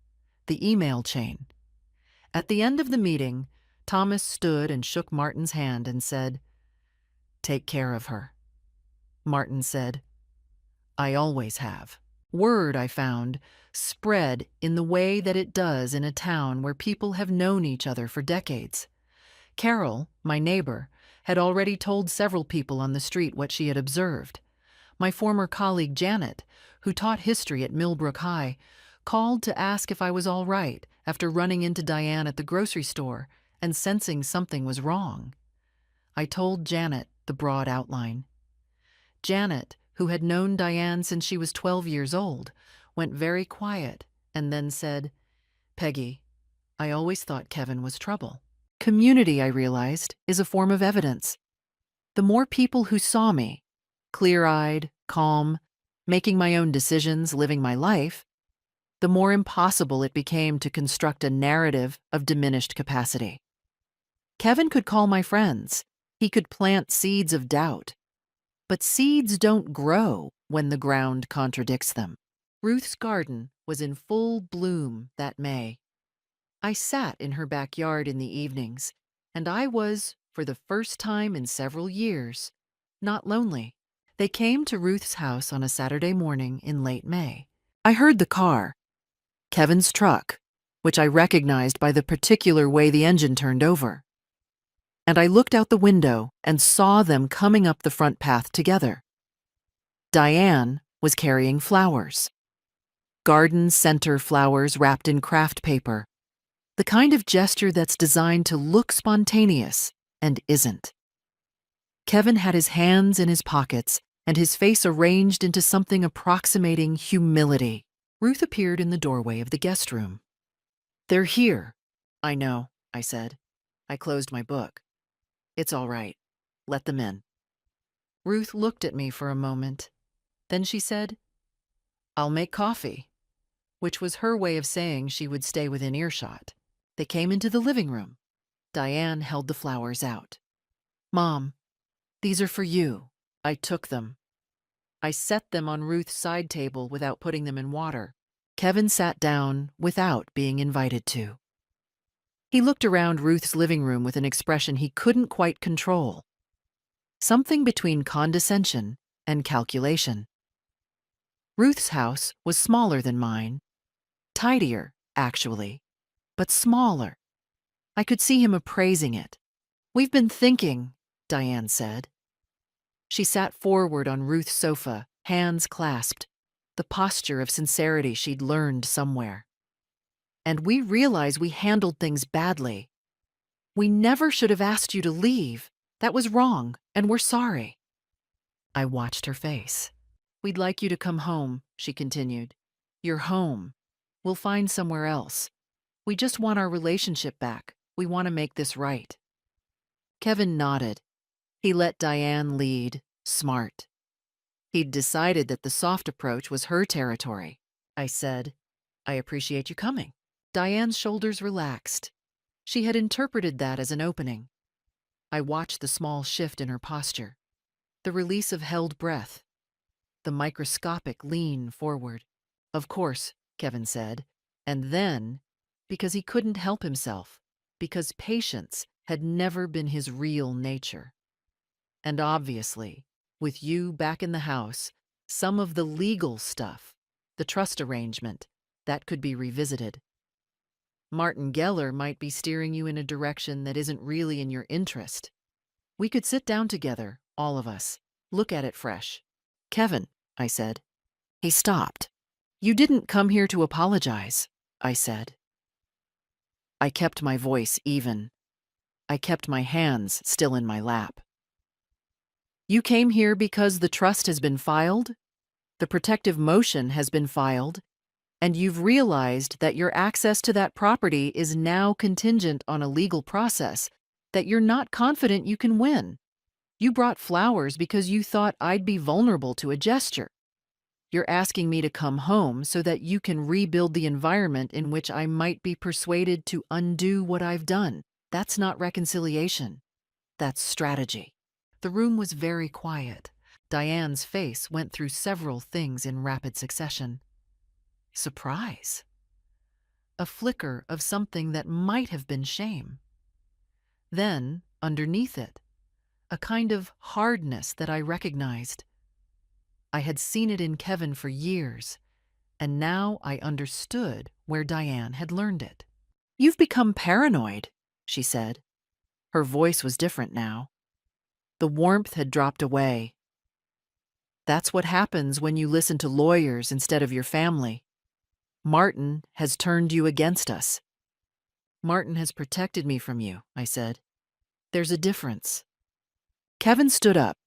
the email chain. At the end of the meeting, Thomas stood and shook Martin's hand and said, "Take care of her." Martin said, "I always have." Word, I found, spread in the way that it does in a town where people have known each other for decades. Carol, my neighbor, had already told several people on the street what she had observed. My former colleague Janet, who taught history at Millbrook High, called to ask if I was all right after running into Diane at the grocery store and sensing something was wrong. I told Janet the broad outline. Janet, who had known Diane since she was 12 years old, went very quiet and then said, "Peggy, I always thought Kevin was trouble." Community, I realized, is a form of evidence. The more people who saw me, clear-eyed, calm, making my own decisions, living my life, the more impossible it became to construct a narrative of diminished capacity. Kevin could call my friends. He could plant seeds of doubt. But seeds don't grow when the ground contradicts them. Ruth's garden was in full bloom that May. I sat in her backyard in the evenings, and I was, for the first time in several years, not lonely. They came to Ruth's house on a Saturday morning in late May. I heard the car, Kevin's truck, which I recognized by the particular way the engine turned over. And I looked out the window and saw them coming up the front path together. Diane was carrying flowers. Garden center flowers wrapped in craft paper. The kind of gesture that's designed to look spontaneous and isn't. Kevin had his hands in his pockets and his face arranged into something approximating humility. Ruth appeared in the doorway of the guest room. "They're here." "I know," I said. I closed my book. "It's all right. Let them in." Ruth looked at me for a moment. Then she said, "I'll make coffee," which was her way of saying she would stay within earshot. They came into the living room. Diane held the flowers out. "Mom, these are for you." I took them. I set them on Ruth's side table without putting them in water. Kevin sat down without being invited to. He looked around Ruth's living room with an expression he couldn't quite control. Something between condescension and calculation. Ruth's house was smaller than mine. Tidier, actually, but smaller. I could see him appraising it. "We've been thinking," Diane said. She sat forward on Ruth's sofa, hands clasped, the posture of sincerity she'd learned somewhere. "And we realize we handled things badly. We never should have asked you to leave. That was wrong, and we're sorry." I watched her face. "We'd like you to come home," she continued. "You're home. We'll find somewhere else. We just want our relationship back. We want to make this right." Kevin nodded. He let Diane lead, smart. He'd decided that the soft approach was her territory. I said, "I appreciate you coming." Diane's shoulders relaxed. She had interpreted that as an opening. I watched the small shift in her posture, the release of held breath, the microscopic lean forward. "Of course," Kevin said, and then, because he couldn't help himself, because patience had never been his real nature. "And obviously, with you back in the house, some of the legal stuff, the trust arrangement, that could be revisited. Martin Geller might be steering you in a direction that isn't really in your interest. We could sit down together, all of us, Look at it fresh. Kevin, I said. He stopped. You didn't come here to apologize, I said. I kept my voice even. I kept my hands still in my lap. You came here because the trust has been filed, the protective motion has been filed, and you've realized that your access to that property is now contingent on a legal process that you're not confident you can win. You brought flowers because you thought I'd be vulnerable to a gesture. You're asking me to come home so that you can rebuild the environment in which I might be persuaded to undo what I've done. That's not reconciliation. That's strategy. The room was very quiet. Diane's face went through several things in rapid succession. Surprise. A flicker of something that might have been shame. Then, underneath it, a kind of hardness that I recognized. I had seen it in Kevin for years, and now I understood where Diane had learned it. You've become paranoid, she said. Her voice was different now. The warmth had dropped away. That's what happens when you listen to lawyers instead of your family. Martin has turned you against us. Martin has protected me from you, I said. There's a difference. Kevin stood up.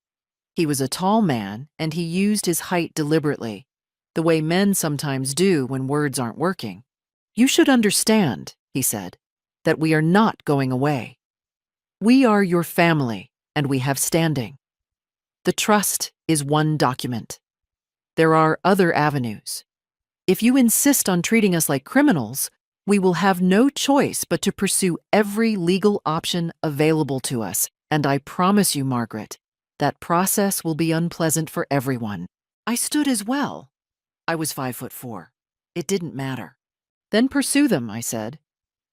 He was a tall man, and he used his height deliberately, the way men sometimes do when words aren't working. You should understand, he said, that we are not going away. We are your family, and we have standing. The trust is one document. There are other avenues. If you insist on treating us like criminals, we will have no choice but to pursue every legal option available to us, and I promise you, Margaret, that process will be unpleasant for everyone. I stood as well. I was 5'4". It didn't matter. Then pursue them, I said.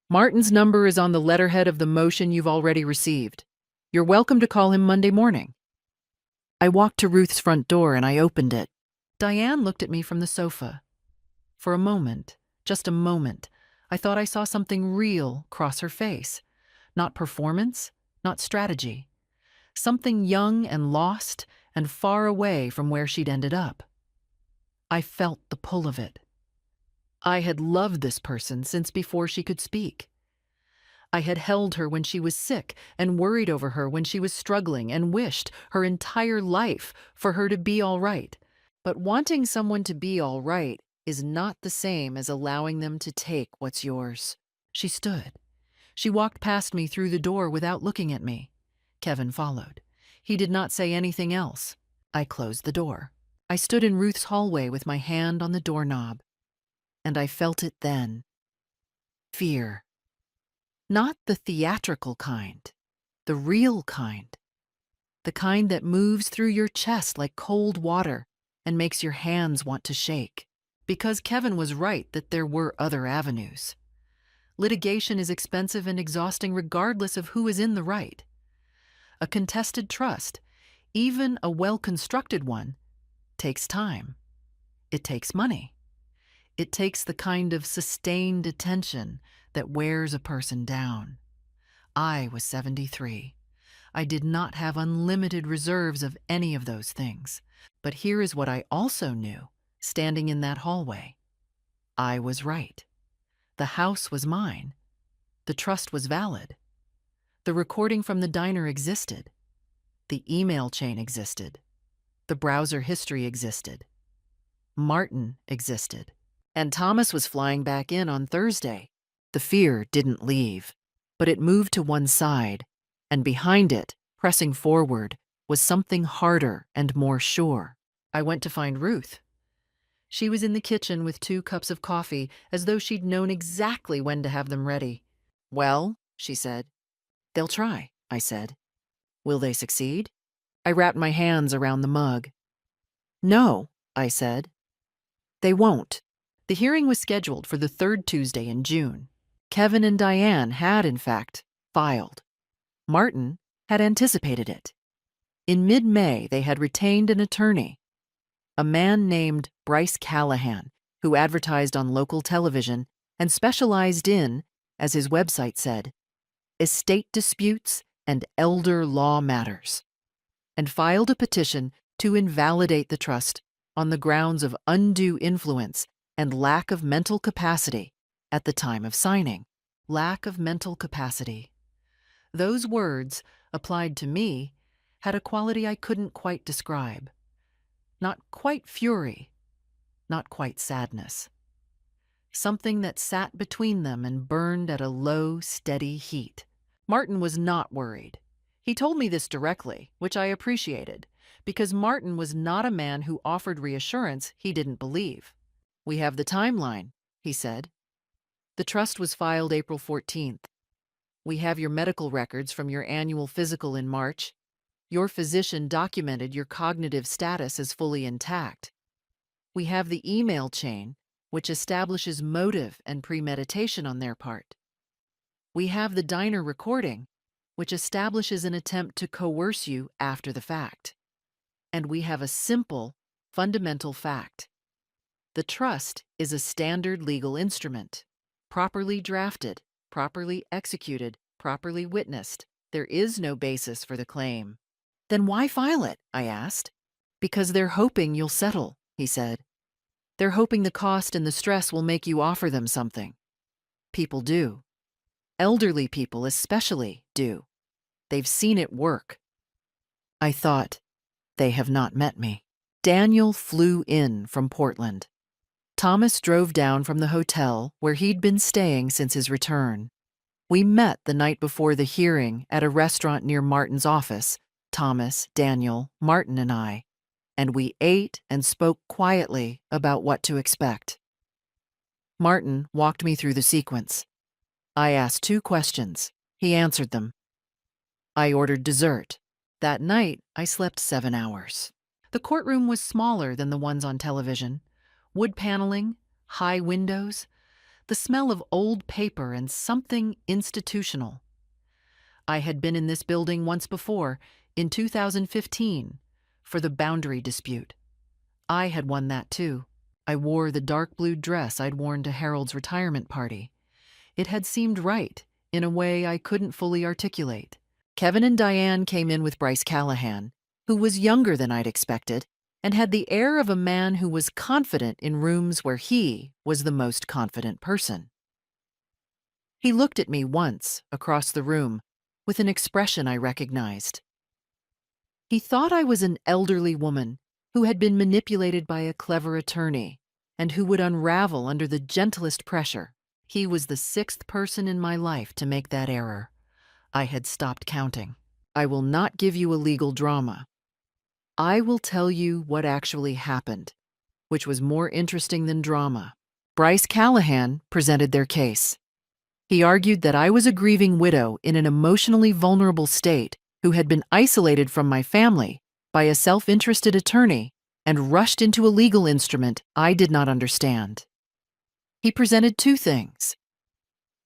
Martin's number is on the letterhead of the motion you've already received. You're welcome to call him Monday morning. I walked to Ruth's front door and I opened it. Diane looked at me from the sofa. For a moment, just a moment, I thought I saw something real cross her face. Not performance, not strategy. Something young and lost and far away from where she'd ended up. I felt the pull of it. I had loved this person since before she could speak. I had held her when she was sick and worried over her when she was struggling and wished her entire life for her to be all right. But wanting someone to be all right is not the same as allowing them to take what's yours. She stood. She walked past me through the door without looking at me. Kevin followed. He did not say anything else. I closed the door. I stood in Ruth's hallway with my hand on the doorknob. And I felt it then. Fear. Not the theatrical kind. The real kind. The kind that moves through your chest like cold water and makes your hands want to shake. Because Kevin was right that there were other avenues. Litigation is expensive and exhausting regardless of who is in the right. A contested trust, even a well-constructed one, takes time. It takes money. It takes the kind of sustained attention that wears a person down. I was 73. I did not have unlimited reserves of any of those things. But here is what I also knew, standing in that hallway. I was right. The house was mine. The trust was valid. The recording from the diner existed. The email chain existed. The browser history existed. Martin existed. And Thomas was flying back in on Thursday. The fear didn't leave, but it moved to one side, and behind it, pressing forward, was something harder and more sure. I went to find Ruth. She was in the kitchen with 2 cups of coffee, as though she'd known exactly when to have them ready. Well, she said. They'll try, I said. Will they succeed? I wrapped my hands around the mug. No, I said. They won't. The hearing was scheduled for the 3rd Tuesday in June. Kevin and Diane had, in fact, filed. Martin had anticipated it. In mid-May, they had retained an attorney, a man named Bryce Callahan, who advertised on local television and specialized in, as his website said, estate disputes and elder law matters. and filed a petition to invalidate the trust on the grounds of undue influence and lack of mental capacity at the time of signing. Lack of mental capacity. Those words, applied to me, had a quality I couldn't quite describe. Not quite fury, not quite sadness. Something that sat between them and burned at a low, steady heat. Martin was not worried. He told me this directly, which I appreciated, because Martin was not a man who offered reassurance he didn't believe. "We have the timeline," he said. "The trust was filed April 14th. We have your medical records from your annual physical in March. Your physician documented your cognitive status as fully intact. We have the email chain, which establishes motive and premeditation on their part. We have the diner recording, which establishes an attempt to coerce you after the fact. And we have a simple, fundamental fact. The trust is a standard legal instrument, properly drafted, properly executed, properly witnessed. There is no basis for the claim." "Then why file it?" I asked. "Because they're hoping you'll settle," he said. "They're hoping the cost and the stress will make you offer them something. People do. Elderly people especially do. They've seen it work." I thought, they have not met me. Daniel flew in from Portland. Thomas drove down from the hotel where he'd been staying since his return. We met the night before the hearing at a restaurant near Martin's office, Thomas, Daniel, Martin, and I, and we ate and spoke quietly about what to expect. Martin walked me through the sequence. I asked 2 questions. He answered them. I ordered dessert. That night, I slept 7 hours. The courtroom was smaller than the ones on television. Wood paneling, high windows, the smell of old paper and something institutional. I had been in this building once before, in 2015, for the boundary dispute. I had won that too. I wore the dark blue dress I'd worn to Harold's retirement party. It had seemed right, in a way I couldn't fully articulate. Kevin and Diane came in with Bryce Callahan, who was younger than I'd expected, and had the air of a man who was confident in rooms where he was the most confident person. He looked at me once, across the room, with an expression I recognized. He thought I was an elderly woman who had been manipulated by a clever attorney and who would unravel under the gentlest pressure. He was the 6th person in my life to make that error. I had stopped counting. I will not give you a legal drama. I will tell you what actually happened, which was more interesting than drama. Bryce Callahan presented their case. He argued that I was a grieving widow in an emotionally vulnerable state who had been isolated from my family by a self-interested attorney and rushed into a legal instrument I did not understand. He presented 2 things.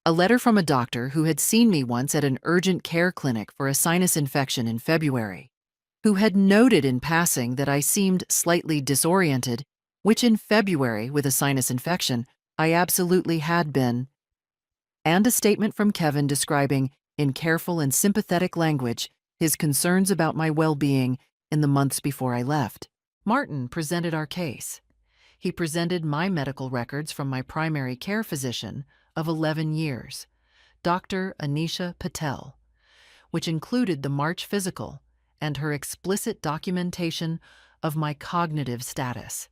A letter from a doctor who had seen me once at an urgent care clinic for a sinus infection in February, who had noted in passing that I seemed slightly disoriented, which in February, with a sinus infection, I absolutely had been, and a statement from Kevin describing, in careful and sympathetic language, his concerns about my well-being in the months before I left. Martin presented our case. He presented my medical records from my primary care physician of 11 years, Dr. Anisha Patel, which included the March physical and her explicit documentation of my cognitive status.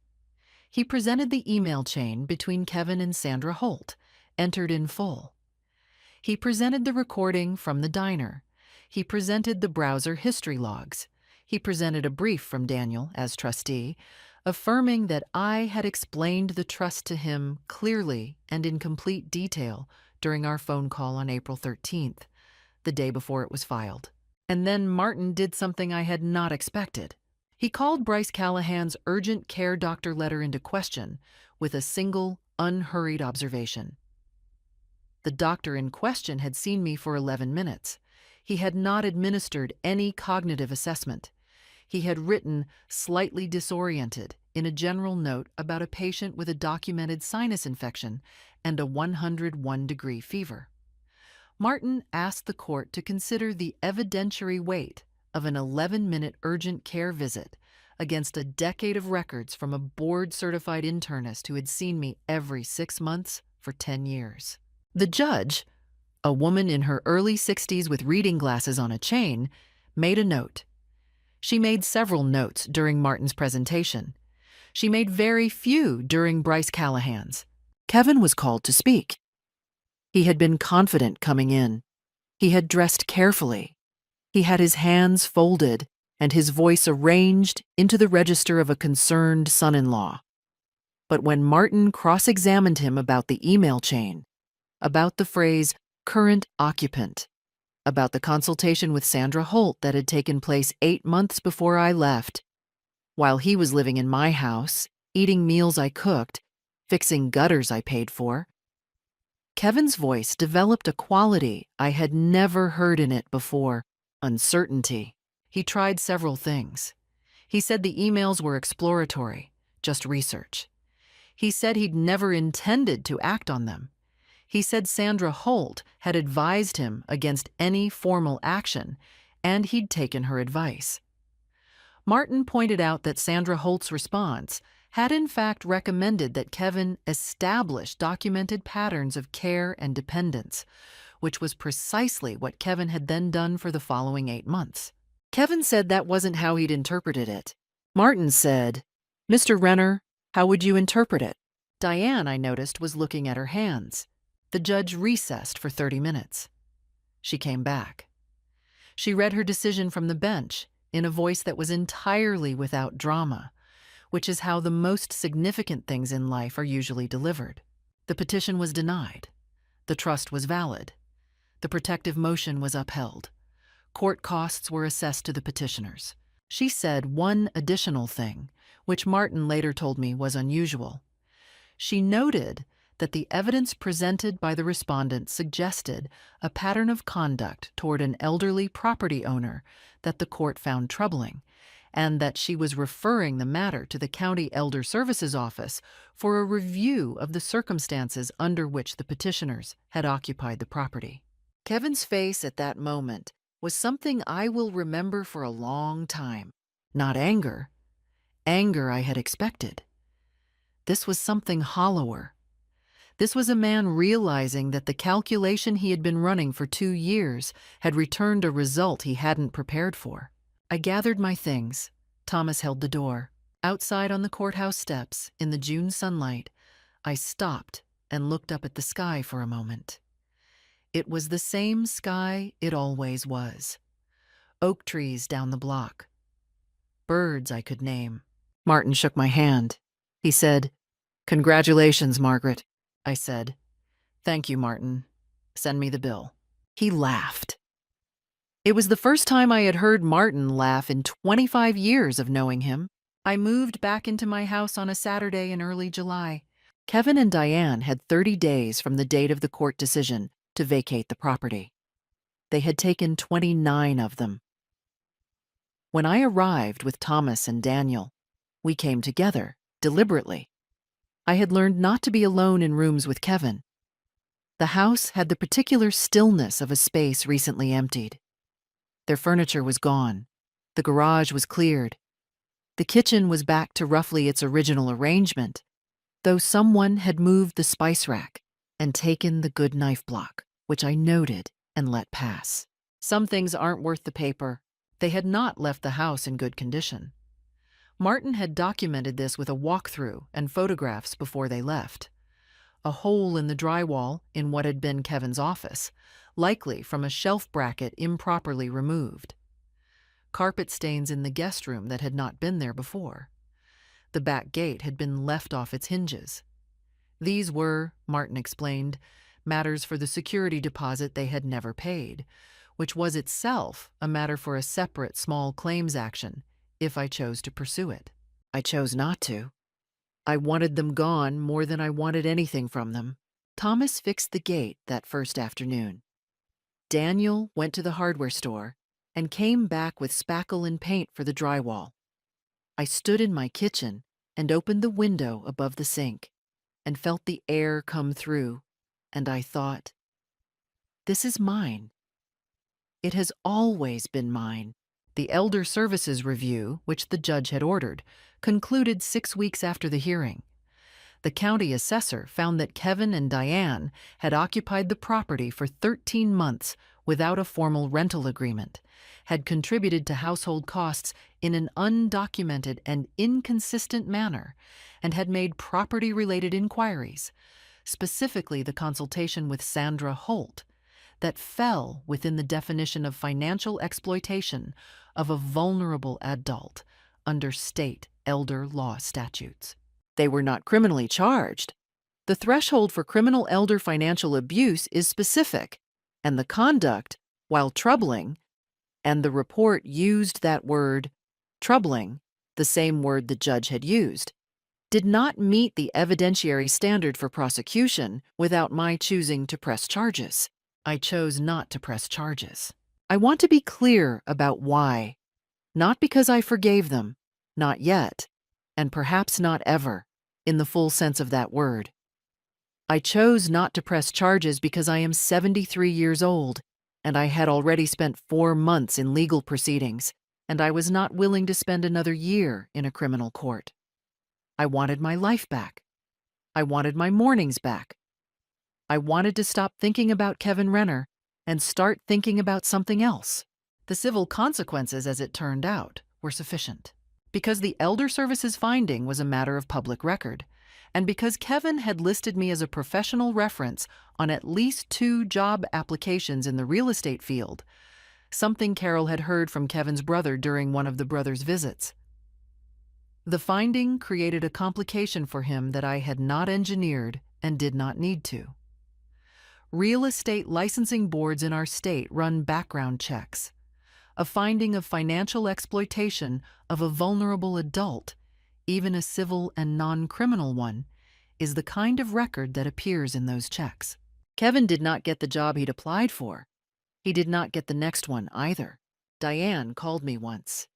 He presented the email chain between Kevin and Sandra Holt, entered in full. He presented the recording from the diner. He presented the browser history logs. He presented a brief from Daniel, as trustee, affirming that I had explained the trust to him clearly and in complete detail during our phone call on April 13th, the day before it was filed. And then Martin did something I had not expected. He called Bryce Callahan's urgent care doctor letter into question with a single, unhurried observation. The doctor in question had seen me for 11 minutes. He had not administered any cognitive assessment. He had written slightly disoriented in a general note about a patient with a documented sinus infection and a 101-degree fever. Martin asked the court to consider the evidentiary weight of an 11-minute urgent care visit against a decade of records from a board-certified internist who had seen me every 6 months for 10 years. The judge, a woman in her early 60s with reading glasses on a chain, made a note. She made several notes during Martin's presentation. She made very few during Bryce Callahan's. Kevin was called to speak. He had been confident coming in. He had dressed carefully. He had his hands folded and his voice arranged into the register of a concerned son-in-law. But when Martin cross-examined him about the email chain, about the phrase current occupant, about the consultation with Sandra Holt that had taken place 8 months before I left, while he was living in my house, eating meals I cooked, fixing gutters I paid for, Kevin's voice developed a quality I had never heard in it before: uncertainty. He tried several things. He said the emails were exploratory, just research. He said he'd never intended to act on them. He said Sandra Holt had advised him against any formal action, and he'd taken her advice. Martin pointed out that Sandra Holt's response had in fact recommended that Kevin establish documented patterns of care and dependence, which was precisely what Kevin had then done for the following 8 months. Kevin said that wasn't how he'd interpreted it. Martin said, "Mr. Renner, how would you interpret it?" Diane, I noticed, was looking at her hands. The judge recessed for 30 minutes. She came back. She read her decision from the bench in a voice that was entirely without drama, which is how the most significant things in life are usually delivered. The petition was denied. The trust was valid. The protective motion was upheld. Court costs were assessed to the petitioners. She said one additional thing, which Martin later told me was unusual. She noted that the evidence presented by the respondent suggested a pattern of conduct toward an elderly property owner that the court found troubling, and that she was referring the matter to the County Elder Services Office for a review of the circumstances under which the petitioners had occupied the property. Kevin's face at that moment was something I will remember for a long time. Not anger. Anger I had expected. This was something hollower. This was a man realizing that the calculation he had been running for 2 years had returned a result he hadn't prepared for. I gathered my things. Thomas held the door. Outside on the courthouse steps, in the June sunlight, I stopped and looked up at the sky for a moment. It was the same sky it always was. Oak trees down the block. Birds I could name. Martin shook my hand. He said, "Congratulations, Margaret." I said, "Thank you, Martin. Send me the bill." He laughed. It was the first time I had heard Martin laugh in 25 years of knowing him. I moved back into my house on a Saturday in early July. Kevin and Diane had 30 days from the date of the court decision to vacate the property. They had taken 29 of them. When I arrived with Thomas and Daniel, we came together, deliberately. I had learned not to be alone in rooms with Kevin. The house had the particular stillness of a space recently emptied. Their furniture was gone. The garage was cleared. The kitchen was back to roughly its original arrangement, though someone had moved the spice rack and taken the good knife block, which I noted and let pass. Some things aren't worth the paper. They had not left the house in good condition. Martin had documented this with a walkthrough and photographs before they left. A hole in the drywall in what had been Kevin's office, likely from a shelf bracket improperly removed. Carpet stains in the guest room that had not been there before. The back gate had been left off its hinges. These were, Martin explained, matters for the security deposit they had never paid, which was itself a matter for a separate small claims action, if I chose to pursue it. I chose not to. I wanted them gone more than I wanted anything from them. Thomas fixed the gate that first afternoon. Daniel went to the hardware store and came back with spackle and paint for the drywall. I stood in my kitchen and opened the window above the sink and felt the air come through, and I thought, this is mine. It has always been mine, The Elder Services Review, which the judge had ordered, concluded 6 weeks after the hearing. The county assessor found that Kevin and Diane had occupied the property for 13 months without a formal rental agreement, had contributed to household costs in an undocumented and inconsistent manner, and had made property-related inquiries, specifically the consultation with Sandra Holt, that fell within the definition of financial exploitation of a vulnerable adult under state elder law statutes. They were not criminally charged. The threshold for criminal elder financial abuse is specific, and the conduct, while troubling, and the report used that word, troubling, the same word the judge had used, did not meet the evidentiary standard for prosecution without my choosing to press charges. I chose not to press charges. I want to be clear about why. Not because I forgave them, not yet, and perhaps not ever, in the full sense of that word. I chose not to press charges because I am 73 years old, and I had already spent 4 months in legal proceedings, and I was not willing to spend another year in a criminal court. I wanted my life back. I wanted my mornings back. I wanted to stop thinking about Kevin Renner and start thinking about something else. The civil consequences, as it turned out, were sufficient. Because the Elder Services finding was a matter of public record, and because Kevin had listed me as a professional reference on at least 2 job applications in the real estate field, something Carol had heard from Kevin's brother during one of the brothers' visits. The finding created a complication for him that I had not engineered and did not need to. Real estate licensing boards in our state run background checks. A finding of financial exploitation of a vulnerable adult, even a civil and non-criminal one, is the kind of record that appears in those checks. Kevin did not get the job he'd applied for. He did not get the next one either. Diane called me once.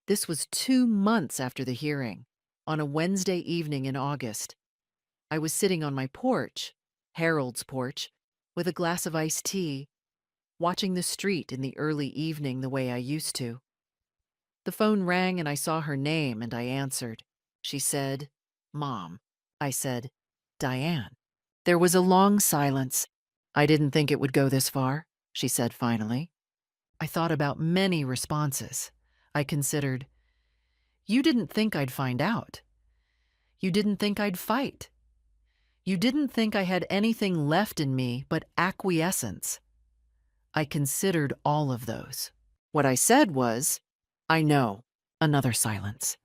This was 2 months after the hearing, on a Wednesday evening in August. I was sitting on my porch, Harold's porch, with a glass of iced tea, watching the street in the early evening the way I used to. The phone rang and I saw her name and I answered. She said, "Mom." I said, "Diane." There was a long silence. "I didn't think it would go this far," she said finally. I thought about many responses. I considered, "You didn't think I'd find out. You didn't think I'd fight. You didn't think I had anything left in me but acquiescence." I considered all of those. What I said was, "I know." Another silence.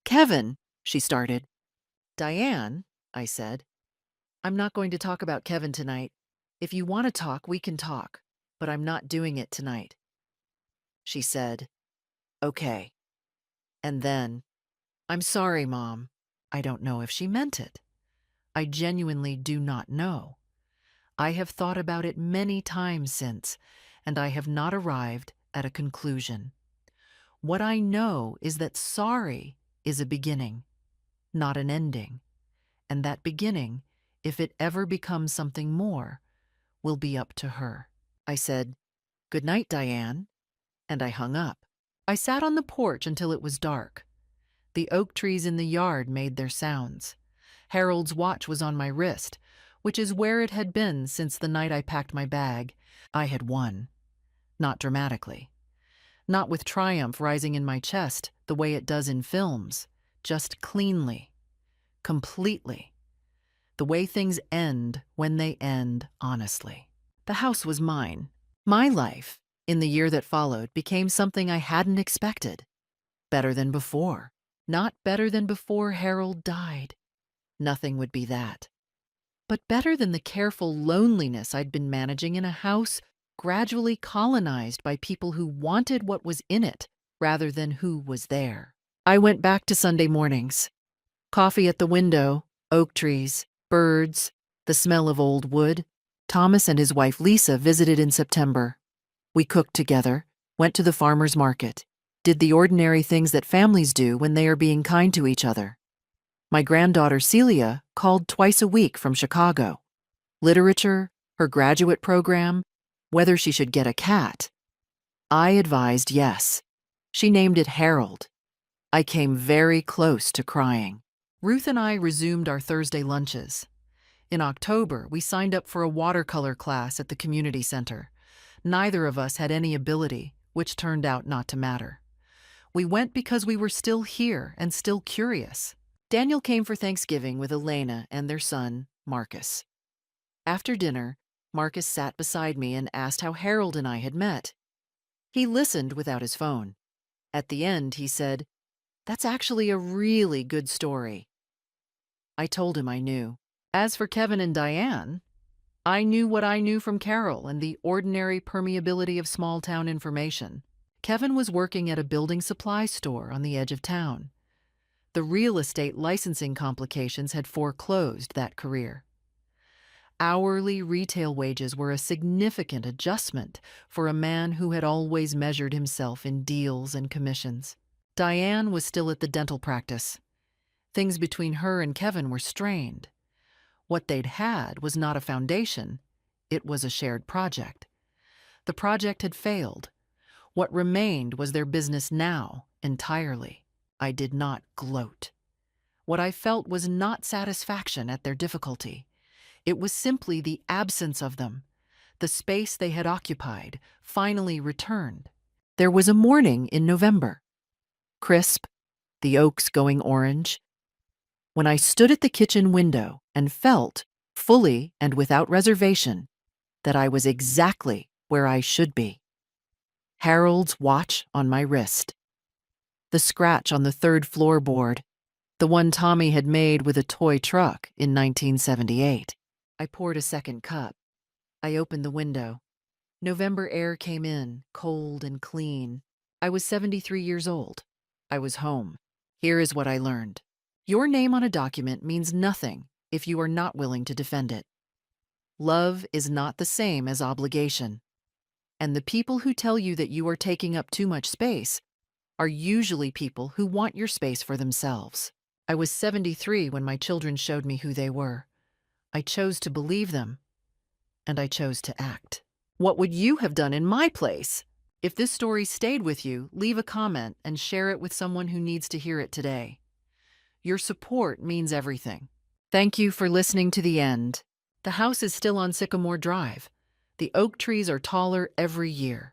"Kevin," she started. "Diane," I said, "I'm not going to talk about Kevin tonight. If you want to talk, we can talk, but I'm not doing it tonight." She said, "Okay." And then, "I'm sorry, Mom." I don't know if she meant it. I genuinely do not know. I have thought about it many times since, and I have not arrived at a conclusion. What I know is that sorry is a beginning, not an ending, and that beginning, if it ever becomes something more, will be up to her. I said, "Good night, Diane," and I hung up. I sat on the porch until it was dark. The oak trees in the yard made their sounds. Harold's watch was on my wrist, which is where it had been since the night I packed my bag. I had won. Not dramatically. Not with triumph rising in my chest the way it does in films, just cleanly, completely. The way things end when they end honestly. The house was mine. My life, in the year that followed, became something I hadn't expected. Better than before. Not better than before Harold died. Nothing would be that. But better than the careful loneliness I'd been managing in a house gradually colonized by people who wanted what was in it rather than who was there. I went back to Sunday mornings. Coffee at the window, oak trees, birds, the smell of old wood. Thomas and his wife Lisa visited in September. We cooked together, went to the farmer's market, did the ordinary things that families do when they are being kind to each other. My granddaughter Celia called twice a week from Chicago. Literature, her graduate program, whether she should get a cat. I advised yes. She named it Harold. I came very close to crying. Ruth and I resumed our Thursday lunches. In October, we signed up for a watercolor class at the community center. Neither of us had any ability, which turned out not to matter. We went because we were still here and still curious. Daniel came for Thanksgiving with Elena and their son, Marcus. After dinner, Marcus sat beside me and asked how Harold and I had met. He listened without his phone. At the end, he said, "That's actually a really good story." I told him I knew. As for Kevin and Diane, I knew what I knew from Carol and the ordinary permeability of small-town information. Kevin was working at a building supply store on the edge of town. The real estate licensing complications had foreclosed that career. Hourly retail wages were a significant adjustment for a man who had always measured himself in deals and commissions. Diane was still at the dental practice. Things between her and Kevin were strained. What they'd had was not a foundation, it was a shared project. The project had failed. What remained was their business now, entirely. I did not gloat. What I felt was not satisfaction at their difficulty. It was simply the absence of them. The space they had occupied finally returned. There was a morning in November. Crisp, the oaks going orange. When I stood at the kitchen window and felt, fully and without reservation, that I was exactly where I should be. Harold's watch on my wrist. The scratch on the third floorboard, the one Tommy had made with a toy truck in 1978. I poured a second cup. I opened the window. November air came in, cold and clean. I was 73 years old. I was home. Here is what I learned. Your name on a document means nothing if you are not willing to defend it. Love is not the same as obligation. And the people who tell you that you are taking up too much space are usually people who want your space for themselves. I was 73 when my children showed me who they were. I chose to believe them, and I chose to act. What would you have done in my place? If this story stayed with you, leave a comment and share it with someone who needs to hear it today. Your support means everything. Thank you for listening to the end. The house is still on Sycamore Drive. The oak trees are taller every year.